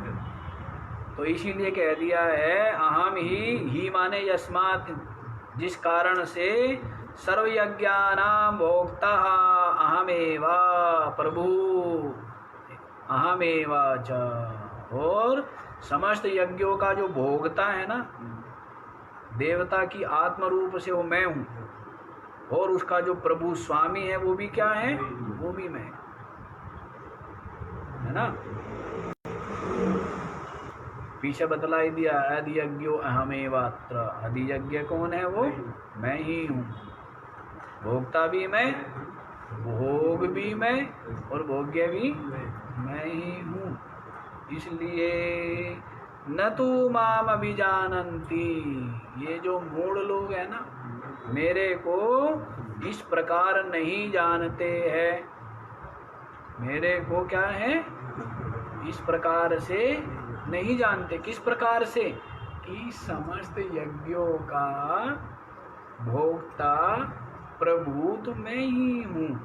तो इसीलिए कह दिया है अहम ही माने यस्मात्, जिस कारण से सर्वयज्ञानां भोक्ता अहमेव प्रभु अहमेव च, और समस्त यज्ञों का जो भोगता है ना, देवता की आत्म रूप से वो मैं हूँ, और उसका जो प्रभु स्वामी है वो भी क्या है? वो भी मैं, है ना। पीछे बतलाई दिया अधियज्ञो अहमेवात्र। अधियज्ञ कौन है? वो मैं ही हूँ। भोक्ता भी मैं, भोग भी मैं और भोग्य भी मैं ही हूँ। इसलिए न तू माम अभिजानन्ति, ये जो मूढ़ लोग हैं ना, मेरे को इस प्रकार नहीं जानते हैं। मेरे को क्या है? इस प्रकार से नहीं जानते। किस प्रकार से? कि समस्त यज्ञों का भोक्ता प्रभु तो मैं ही हूँ।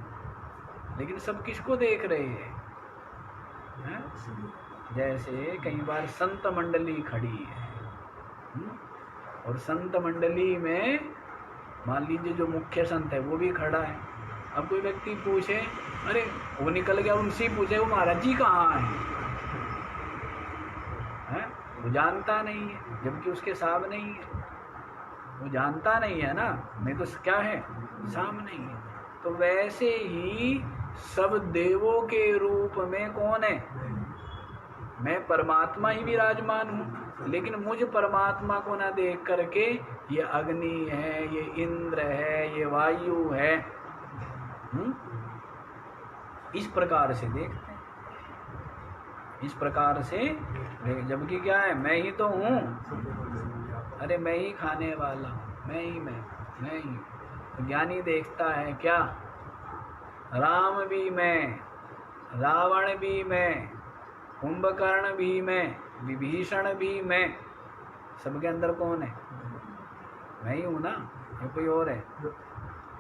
लेकिन सब किसको देख रहे हैं? जैसे कई बार संत मंडली खड़ी है और संत मंडली में मान लीजिए जो मुख्य संत है वो भी खड़ा है। अब कोई व्यक्ति पूछे, अरे वो निकल गया, उनसे पूछे वो महाराज जी कहाँ हैं? वो जानता नहीं है, जबकि उसके सामने ही है। वो जानता नहीं है ना, नहीं तो क्या है? सामने ही है। तो वैसे ही सब देवों के रूप में कौन है? मैं परमात्मा ही विराजमान हूँ, लेकिन मुझ परमात्मा को ना देख करके ये अग्नि है, ये इंद्र है, ये वायु है, इस प्रकार से देखते हैं। इस प्रकार से, जबकि क्या है? मैं ही तो हूँ। अरे मैं ही खाने वाला हूँ, मैं ही मैं ही। तो ज्ञानी देखता है क्या, राम भी मैं, रावण भी मैं, कुंभकर्ण भी मैं, विभीषण भी मैं। सबके अंदर कौन है? मैं ही हूँ ना, ये कोई और है?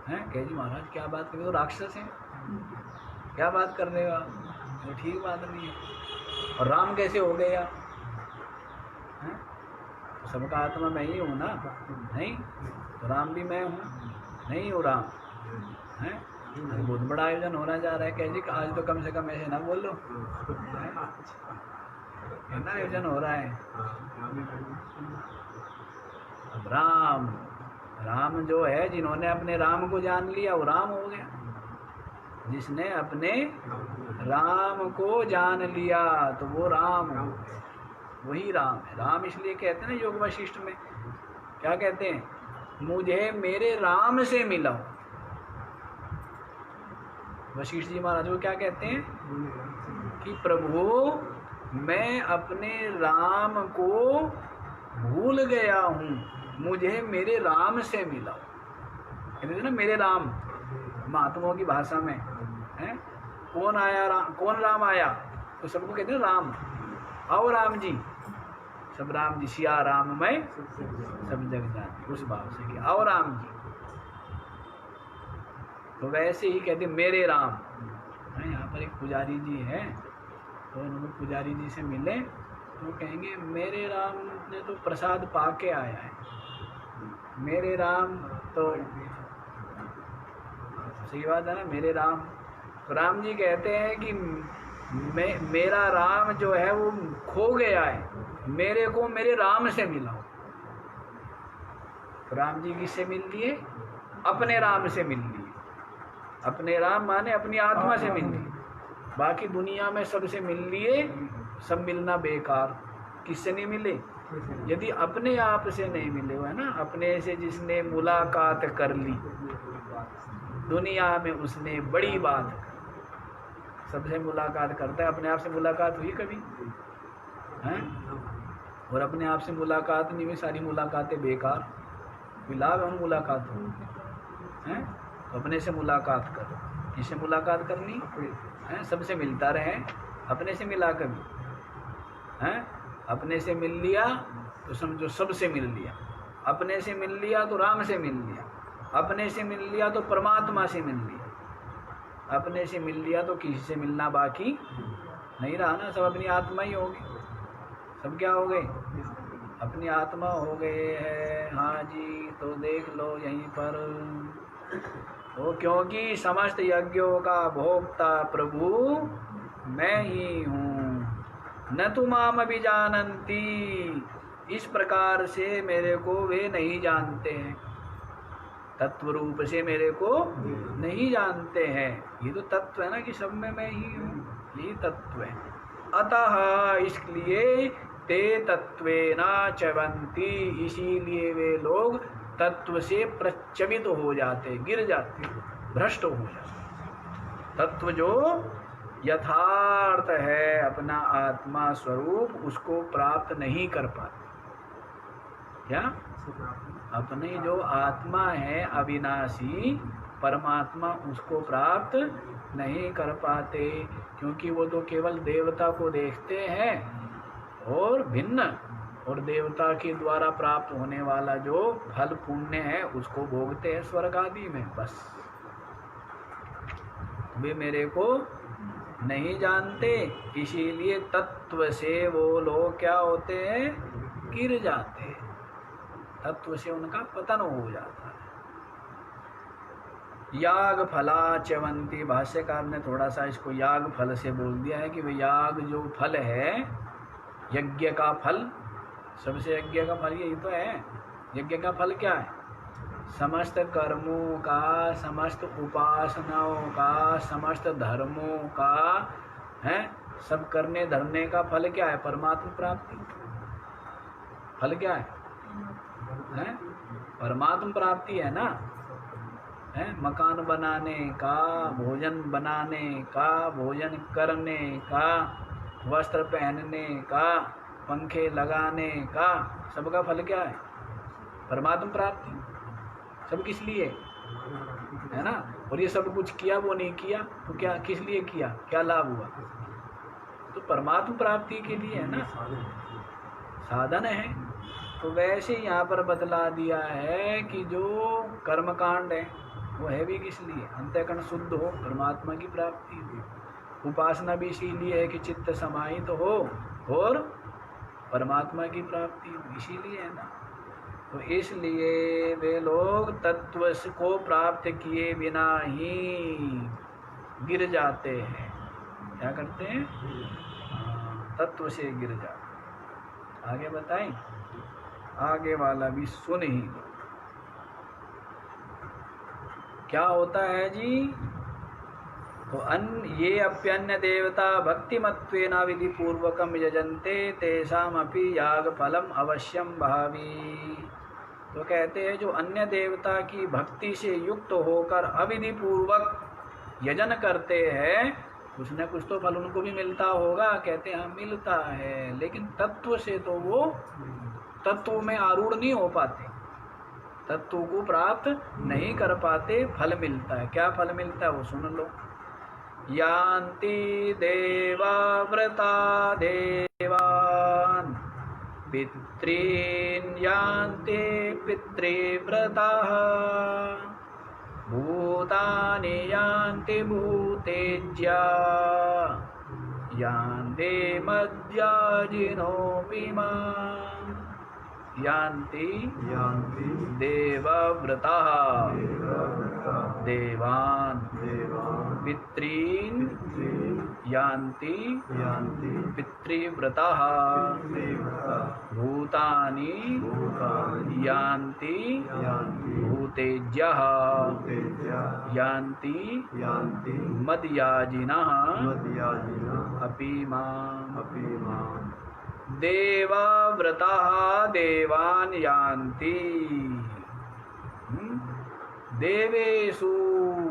कह जी महाराज क्या बात कर रहे हो, राक्षस है, क्या बात कर रहे हो आप, तो ठीक बात नहीं है। और राम कैसे हो गए आप? तो सबका आत्मा मैं ही हूँ ना, नहीं? तो राम भी मैं हूँ, नहीं हूँ राम? हैं? बहुत बड़ा आयोजन होना जा रहा है, कह जी आज तो कम से कम ऐसे ना बोलो, कितना आयोजन हो रहा है। अब राम जो है, जिन्होंने अपने राम को जान लिया वो राम हो गया। जिसने अपने राम को जान लिया तो वो राम हो गया, वही राम है। राम इसलिए कहते हैं ना योग वशिष्ठ में, क्या कहते हैं? मुझे मेरे राम से मिलाओ। वशिष्ठ जी महाराज को क्या कहते हैं कि प्रभु मैं अपने राम को भूल गया हूँ, मुझे मेरे राम से मिलाओ। कहते थे ना मेरे राम, महात्माओं की भाषा में है। कौन आया राम, कौन राम आया? तो सबको कहते हैं राम, आओ राम जी, सब राम जी, सिया राम मैं सब जग जान, उस भाव से कि आओ राम जी। तो वैसे ही कहते मेरे राम। यहाँ पर एक पुजारी जी है, तो उन्होंने पुजारी जी से मिले तो कहेंगे मेरे राम ने तो प्रसाद पा के आया है, मेरे राम तो सही बात है ना, मेरे राम। तो राम जी कहते हैं कि मेरा राम जो है वो खो गया है, मेरे को मेरे राम से मिलाओ। तो राम जी किससे मिल लिए? अपने राम से मिल लिए। अपने राम माने अपनी आत्मा से मिल लिए। बाकी दुनिया में सबसे मिल लिए, सब मिलना बेकार। किससे नहीं मिले? यदि अपने आप से नहीं मिले हो, है ना, अपने से जिसने मुलाकात कर ली दुनिया में उसने बड़ी बात। सबसे मुलाकात करता है, अपने आप से मुलाकात हुई कभी? हैं? और अपने आप से मुलाकात नहीं हुई, सारी मुलाकातें बेकार। कोई लाभ है उन मुलाकात हैं? तो अपने से मुलाकात करो। किससे मुलाकात करनी है? सबसे मिलता रहे, अपने से मिला कभी हैं? अपने से मिल लिया तो समझो सबसे मिल लिया, अपने से मिल लिया तो राम से मिल लिया, अपने से मिल लिया तो परमात्मा से मिल लिया, अपने से मिल लिया तो किसी से मिलना बाकी नहीं रहा ना, सब अपनी आत्मा ही हो गई। सब क्या हो गए? अपनी आत्मा हो गए हैं। हाँ जी, तो देख लो यहीं पर, तो क्योंकि समस्त यज्ञों का भोक्ता प्रभु मैं ही हूँ, न तो माम भी जानती। इस प्रकार से मेरे को वे नहीं जानते हैं, तत्व रूप से मेरे को नहीं जानते हैं। ये तो तत्व है ना कि सब में मैं ही हूँ, ये तत्व है। अतः इसलिए ते तत्वेना चवंती, इसीलिए वे लोग तत्व से प्रचवित हो जाते, गिर जाते, भ्रष्ट हो जाते। तत्व जो यथार्थ है, अपना आत्मा स्वरूप, उसको प्राप्त नहीं कर पाते। क्या? अपनी जो आत्मा है अविनाशी परमात्मा, उसको प्राप्त नहीं कर पाते, क्योंकि वो तो केवल देवता को देखते हैं और भिन्न, और देवता के द्वारा प्राप्त होने वाला जो फल पुण्य है उसको भोगते हैं स्वर्ग आदि में। बस वे मेरे को नहीं जानते, इसीलिए तत्व से वो लोग क्या होते हैं? गिर जाते हैं, तत्व से उनका पतन हो जाता है। याग फला च्यवंती, भाष्यकार ने थोड़ा सा इसको याग फल से बोल दिया है कि वे याग जो फल है, यज्ञ का फल, सबसे यज्ञ का फल यही तो है। यज्ञ का फल क्या है? समस्त कर्मों का, समस्त उपासनाओं का, समस्त धर्मों का है, सब करने धरने का फल क्या है? परमात्मा प्राप्ति। फल क्या है? परमात्मा प्राप्ति है ना, है? मकान बनाने का, भोजन बनाने का, भोजन करने का, वस्त्र पहनने का, पंखे लगाने का, सबका फल क्या है? परमात्मा प्राप्ति। सब किस लिए है ना। और ये सब कुछ किया वो नहीं किया तो क्या किस लिए किया, क्या लाभ हुआ, तो परमात्मा प्राप्ति के लिए है ना, साधन है। तो वैसे यहाँ पर बतला दिया है कि जो कर्मकांड है वो है भी किस लिए, अंतःकरण शुद्ध हो, परमात्मा की प्राप्ति हो। उपासना भी इसीलिए है कि चित्त समाहित हो और परमात्मा की प्राप्ति हो, इसीलिए है ना। तो इसलिए वे लोग तत्व को प्राप्त किए बिना ही गिर जाते हैं। क्या करते हैं, तत्व से गिर जाते। आगे बताएं, आगे वाला भी सुन ही लो। क्या होता है जी, तो ये अप्यन्य देवता भक्तिमत्वेन विधि पूर्वकम यजन्ते तेषामपि याग फलम अवश्यम भावी। तो कहते हैं जो अन्य देवता की भक्ति से युक्त होकर अविधि पूर्वक यजन करते हैं कुछ न कुछ तो फल उनको भी मिलता होगा। कहते हैं हाँ मिलता है, लेकिन तत्व से तो वो तत्व में आरूढ़ नहीं हो पाते, तत्व को प्राप्त नहीं कर पाते। फल मिलता है, क्या फल मिलता है वो सुन लो। यान्ति देवाव्रता देवान् पितॄन् यान्ति पितृव्रताः भूतानि यान्ति भूतेज्या यान्ति मद्याजिनोऽपि माम् यान्ति देवव्रताः देवान् पितॄन् यान्ति पितृव्रताः भूतानि यान्ति भूतेज्यः यान्ति मद्याजिनः अपि माम् देवव्रताः देवान् यान्ति। देवेषु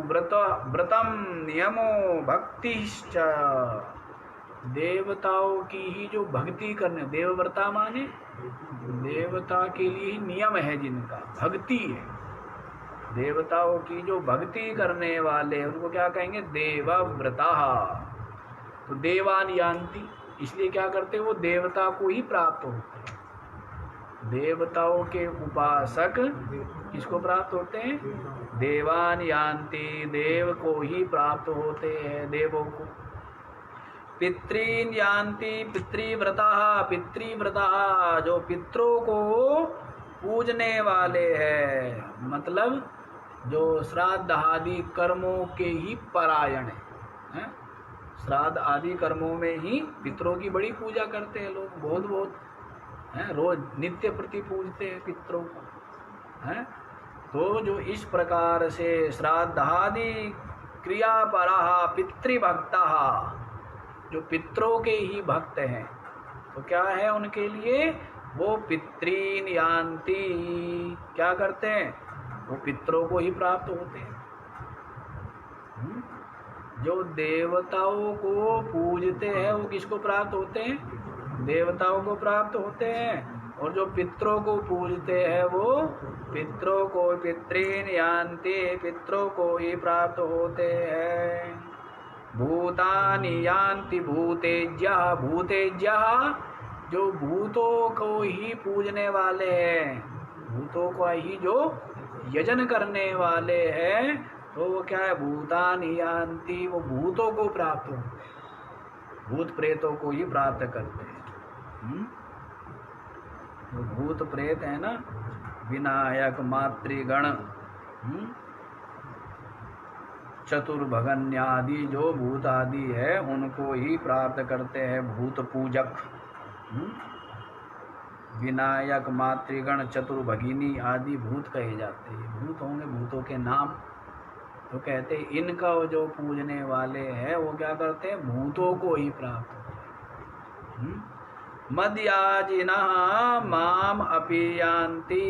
व्रतम नियमो भक्तिश्च। देवताओं की ही जो भक्ति करने, देवव्रता माने देवता के लिए ही नियम है जिनका भक्ति है। देवताओं की जो भक्ति करने वाले उनको क्या कहेंगे, देवव्रता। तो देवान यान्ति, इसलिए क्या करते वो देवता को ही प्राप्त होते हैं। देवताओं के उपासक किसको प्राप्त होते हैं, देवान यान्ति, देव को ही प्राप्त होते हैं, देवों को। पितॄन् यान्ति पितृव्रताः, पितृव्रताः जो पितरों को पूजने वाले हैं, मतलब जो श्राद्ध आदि कर्मों के ही परायण हैं। श्राद्ध आदि कर्मों में ही पितरों की बड़ी पूजा करते हैं लोग, बहुत बहुत हैं, रोज नित्य प्रति पूजते हैं पितरों को हैं। तो जो इस प्रकार से श्राद्ध आदि क्रियापराः पितृभक्ताः, जो पितरों के ही भक्त हैं, तो क्या है उनके लिए, वो पितॄन् यान्ति, क्या करते हैं वो पितरों को ही प्राप्त होते हैं। जो देवताओं को पूजते हैं वो किसको प्राप्त होते हैं, देवताओं को प्राप्त होते हैं। और जो पितरों को पूजते हैं वो पितरों को, पितॄन् यान्ति, पितरों को ही प्राप्त होते हैं। भूतानि यान्ति भूतेज्यः, भूतेज्यः जो भूतों को ही पूजने वाले हैं, भूतों को ही जो यजन करने वाले हैं, तो वो क्या है, भूतानि यान्ति, वो भूतों को प्राप्त होते हैं, भूत प्रेतों को ही प्राप्त करते हैं। वो भूत प्रेत है ना, विनायक मातृगण, चतुर्भगन्यादि जो भूत आदि है उनको ही प्राप्त करते हैं भूत पूजक। विनायक मातृगण चतुर्भगिनी आदि भूत कहे जाते हैं, भूत होंगे, भूतों के नाम। तो कहते हैं इनका जो पूजने वाले हैं वो क्या करते हैं, भूतों को ही प्राप्त होते हैं। मद्याजिनः माम अपि यान्ति,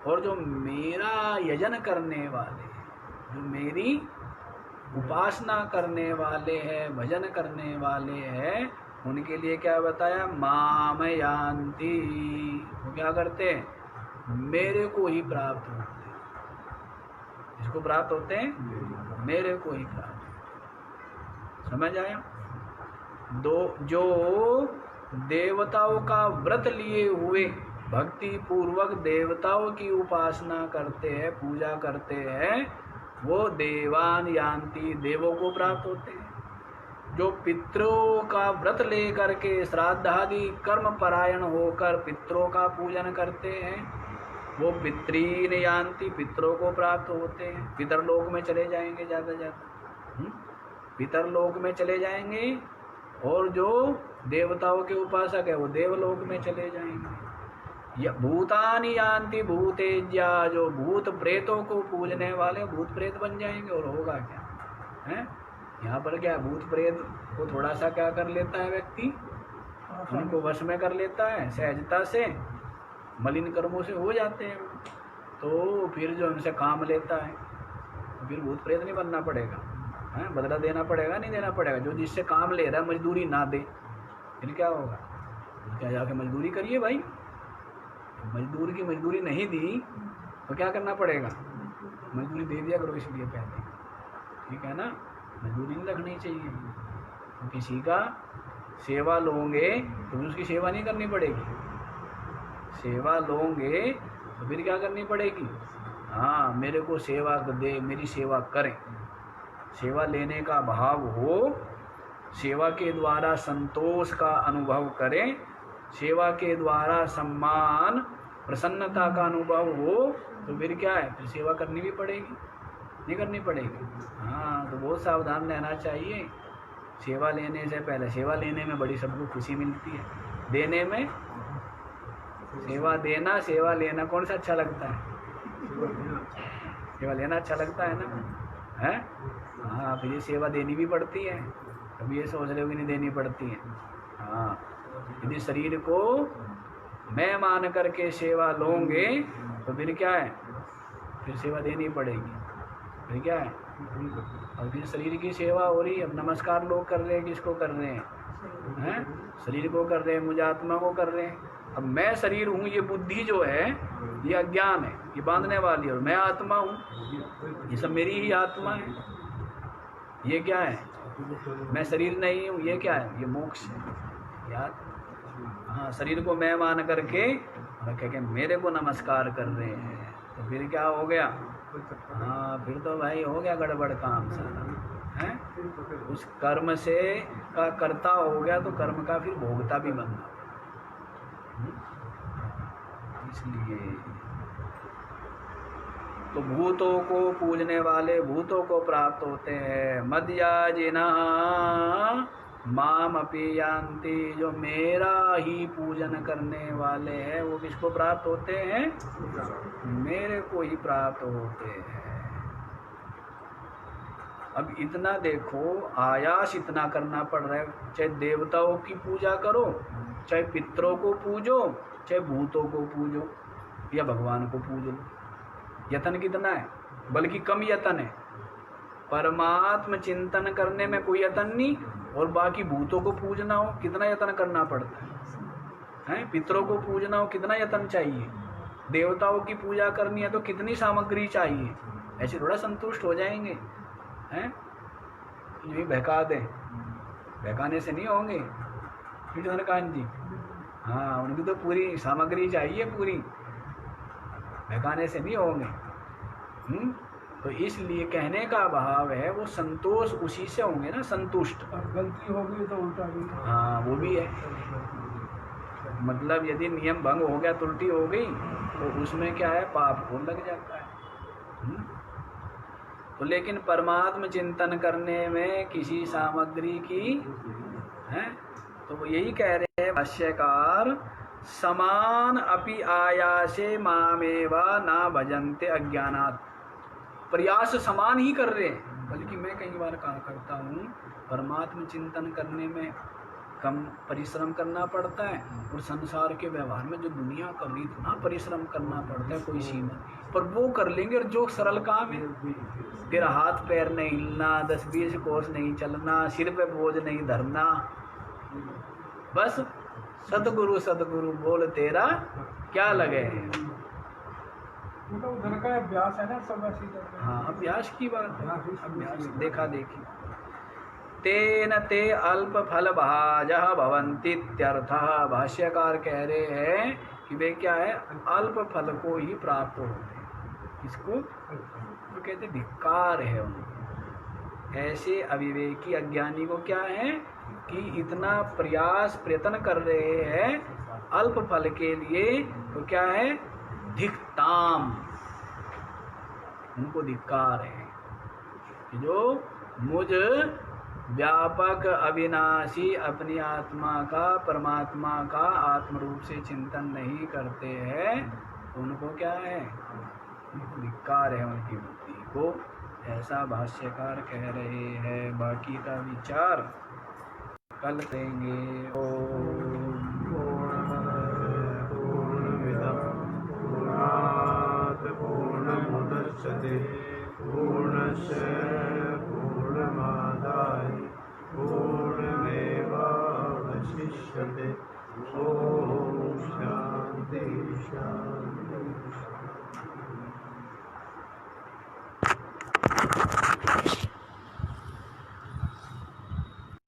और जो मेरा यजन करने वाले, जो मेरी उपासना करने वाले हैं, भजन करने वाले हैं, उनके लिए क्या बताया, माम यान्ति, वो क्या करते हैं, मेरे को ही प्राप्त होते हैं। इसको प्राप्त होते हैं, मेरे को ही प्राप्त। समझ आया? जो देवताओं का व्रत लिए हुए भक्ति पूर्वक देवताओं की उपासना करते हैं, पूजा करते हैं, वो देवान यान्ति, देवों को प्राप्त होते हैं। जो पितरों का व्रत लेकर के श्राद्ध आदि कर्म परायण होकर पितरों का पूजन करते हैं, वो पितरीन यान्ति, पितरों को प्राप्त होते हैं, पितरलोक में चले जाएंगे ज़्यादा ज़्यादा, पितरलोक में चले जाएंगे। और जो देवताओं के उपासक है वो देवलोक में चले जाएंगे। या भूतानि यान्ति भूतेज्या, जो भूत प्रेतों को पूजने वाले भूत प्रेत बन जाएंगे। और होगा क्या है यहाँ पर? क्या भूत प्रेत को थोड़ा सा क्या कर लेता है व्यक्ति, उनको वश में कर लेता है, सहजता से मलिन कर्मों से हो जाते हैं, तो फिर जो उनसे काम लेता है, तो फिर भूत प्रेत नहीं बनना पड़ेगा, है बदला देना पड़ेगा, नहीं देना पड़ेगा। जो जिससे काम ले रहा है मजदूरी ना दे, फिर क्या होगा? क्या जाके मजदूरी करिए भाई, मजदूर की मजदूरी नहीं दी तो क्या करना पड़ेगा? मजदूरी दे दिया करो, इसलिए पहले, ठीक है ना? मजदूरी नहीं रखनी चाहिए। तो किसी का सेवा लोगे तो फिर उसकी सेवा नहीं करनी पड़ेगी, सेवा लोगे तो फिर क्या करनी पड़ेगी? हाँ, मेरे को सेवा दे, मेरी सेवा करें, सेवा लेने का भाव हो, सेवा के द्वारा संतोष का अनुभव करें, सेवा के द्वारा सम्मान प्रसन्नता का अनुभव हो, तो फिर क्या है? फिर सेवा करनी भी पड़ेगी, नहीं करनी पड़ेगी? हाँ, तो बहुत सावधान रहना चाहिए सेवा लेने से पहले। सेवा लेने में बड़ी सबको खुशी मिलती है, देने में, सेवा देना सेवा लेना कौन सा अच्छा लगता है? सेवा लेना अच्छा लगता है ना, है? हाँ, फिर ये सेवा देनी भी पड़ती है, कभी ये सोच रहे हो कि नहीं देनी पड़ती है। हाँ, यदि शरीर को मैं मान करके सेवा लोगे तो फिर क्या है? फिर सेवा देनी पड़ेगी, फिर क्या है? और फिर शरीर की सेवा हो रही है। अब नमस्कार लोग कर रहे हैं, किसको कर रहे हैं? शरीर को कर रहे हैं, मुझे आत्मा को कर रहे हैं। अब मैं शरीर हूँ, ये बुद्धि जो है ये अज्ञान है, ये बांधने वाली है, और मैं आत्मा हूँ, ये सब मेरी ही आत्मा है। ये क्या है? मैं शरीर नहीं हूँ, ये क्या है? ये मोक्ष है यार। हाँ, शरीर को मैं मान करके कह के मेरे को नमस्कार कर रहे हैं, तो फिर क्या हो गया? हाँ, फिर तो भाई हो गया गड़बड़ काम सारा, है? उस कर्म से का कर्ता हो गया तो कर्म का फिर भोगता भी बनना। इसलिए तो भूतों को पूजने वाले भूतों को प्राप्त होते हैं। मद्याजिनः माम अपि यान्ति, जो मेरा ही पूजन करने वाले हैं वो किसको प्राप्त होते हैं? मेरे को ही प्राप्त होते हैं। अब इतना देखो, आयास इतना करना पड़ रहा है, चाहे देवताओं की पूजा करो, चाहे पितरों को पूजो, चाहे भूतों को पूजो, या भगवान को पूज लो। यतन कितना है? बल्कि कम यतन है। परमात्म चिंतन करने में कोई यतन नहीं, और बाकी भूतों को पूजना हो कितना यतन करना पड़ता है? पितरों को पूजना हो कितना यतन चाहिए? देवताओं की पूजा करनी है तो कितनी सामग्री चाहिए? ऐसे थोड़ा संतुष्ट हो जाएंगे, हैं? यही बहका दें, बहकाने से नहीं होंगे चंद्रकांत जी। हाँ, उनकी तो पूरी सामग्री चाहिए, पूरी, बहकाने से नहीं होंगे। तो इसलिए कहने का भाव है वो संतोष उसी से होंगे ना, संतुष्ट।
गलती होगी तो उल्टा भी,
हाँ, वो भी है। मतलब यदि नियम भंग हो गया, त्रुटि हो गई, तो उसमें क्या है? पाप को लग जाता है। तो लेकिन परमात्म चिंतन करने में किसी सामग्री की है, तो वो यही कह रहे हैं भाष्यकार, समान अपि आयासे मामेवा ना भजन्ते अज्ञानात्। प्रयास समान ही कर रहे हैं, बल्कि मैं कई बार कहा करता हूँ, परमात्म चिंतन करने में कम परिश्रम करना पड़ता है, और संसार के व्यवहार में जो दुनिया कर रही इतना परिश्रम करना पड़ता है, कोई सीमा। पर वो कर लेंगे, और जो सरल काम है, तेरा हाथ पैर नहीं हिलना, 10-20 कोस नहीं चलना, सिर पे बोझ नहीं धरना, बस सतगुरु सतगुरु बोल तेरा क्या लगे है।
मतलब उधर का अभ्यास है ना, सब ऐसे ही करते हैं।
हाँ, अभ्यास की बात है, अभ्यास देखा देखी। तेन ते अल्प फल भाजः भवन्तीत्यर्थः। भाष्यकार कह रहे हैं कि वे क्या है, अल्प फल को ही प्राप्त होते हैं। इसको तो कहते धिक्कार है उनको। ऐसे अविवेकी अज्ञानी को क्या है कि इतना प्रयत्न कर रहे हैं अल्प फल के लिए, तो क्या है, धिक्ताम, उनको धिक्कार है कि जो मुझ व्यापक अविनाशी अपनी आत्मा का, परमात्मा का आत्म रूप से चिंतन नहीं करते हैं, उनको क्या है, धिक्कार है उनकी बुद्धि को। ऐसा भाष्यकार कह रहे हैं। बाकी का विचार कल देंगे। ओम
पूर्णमुदच्यते पूर्णस्य पूर्णमादाय पूर्णमेवावशिष्यते। ओम शांति शांति।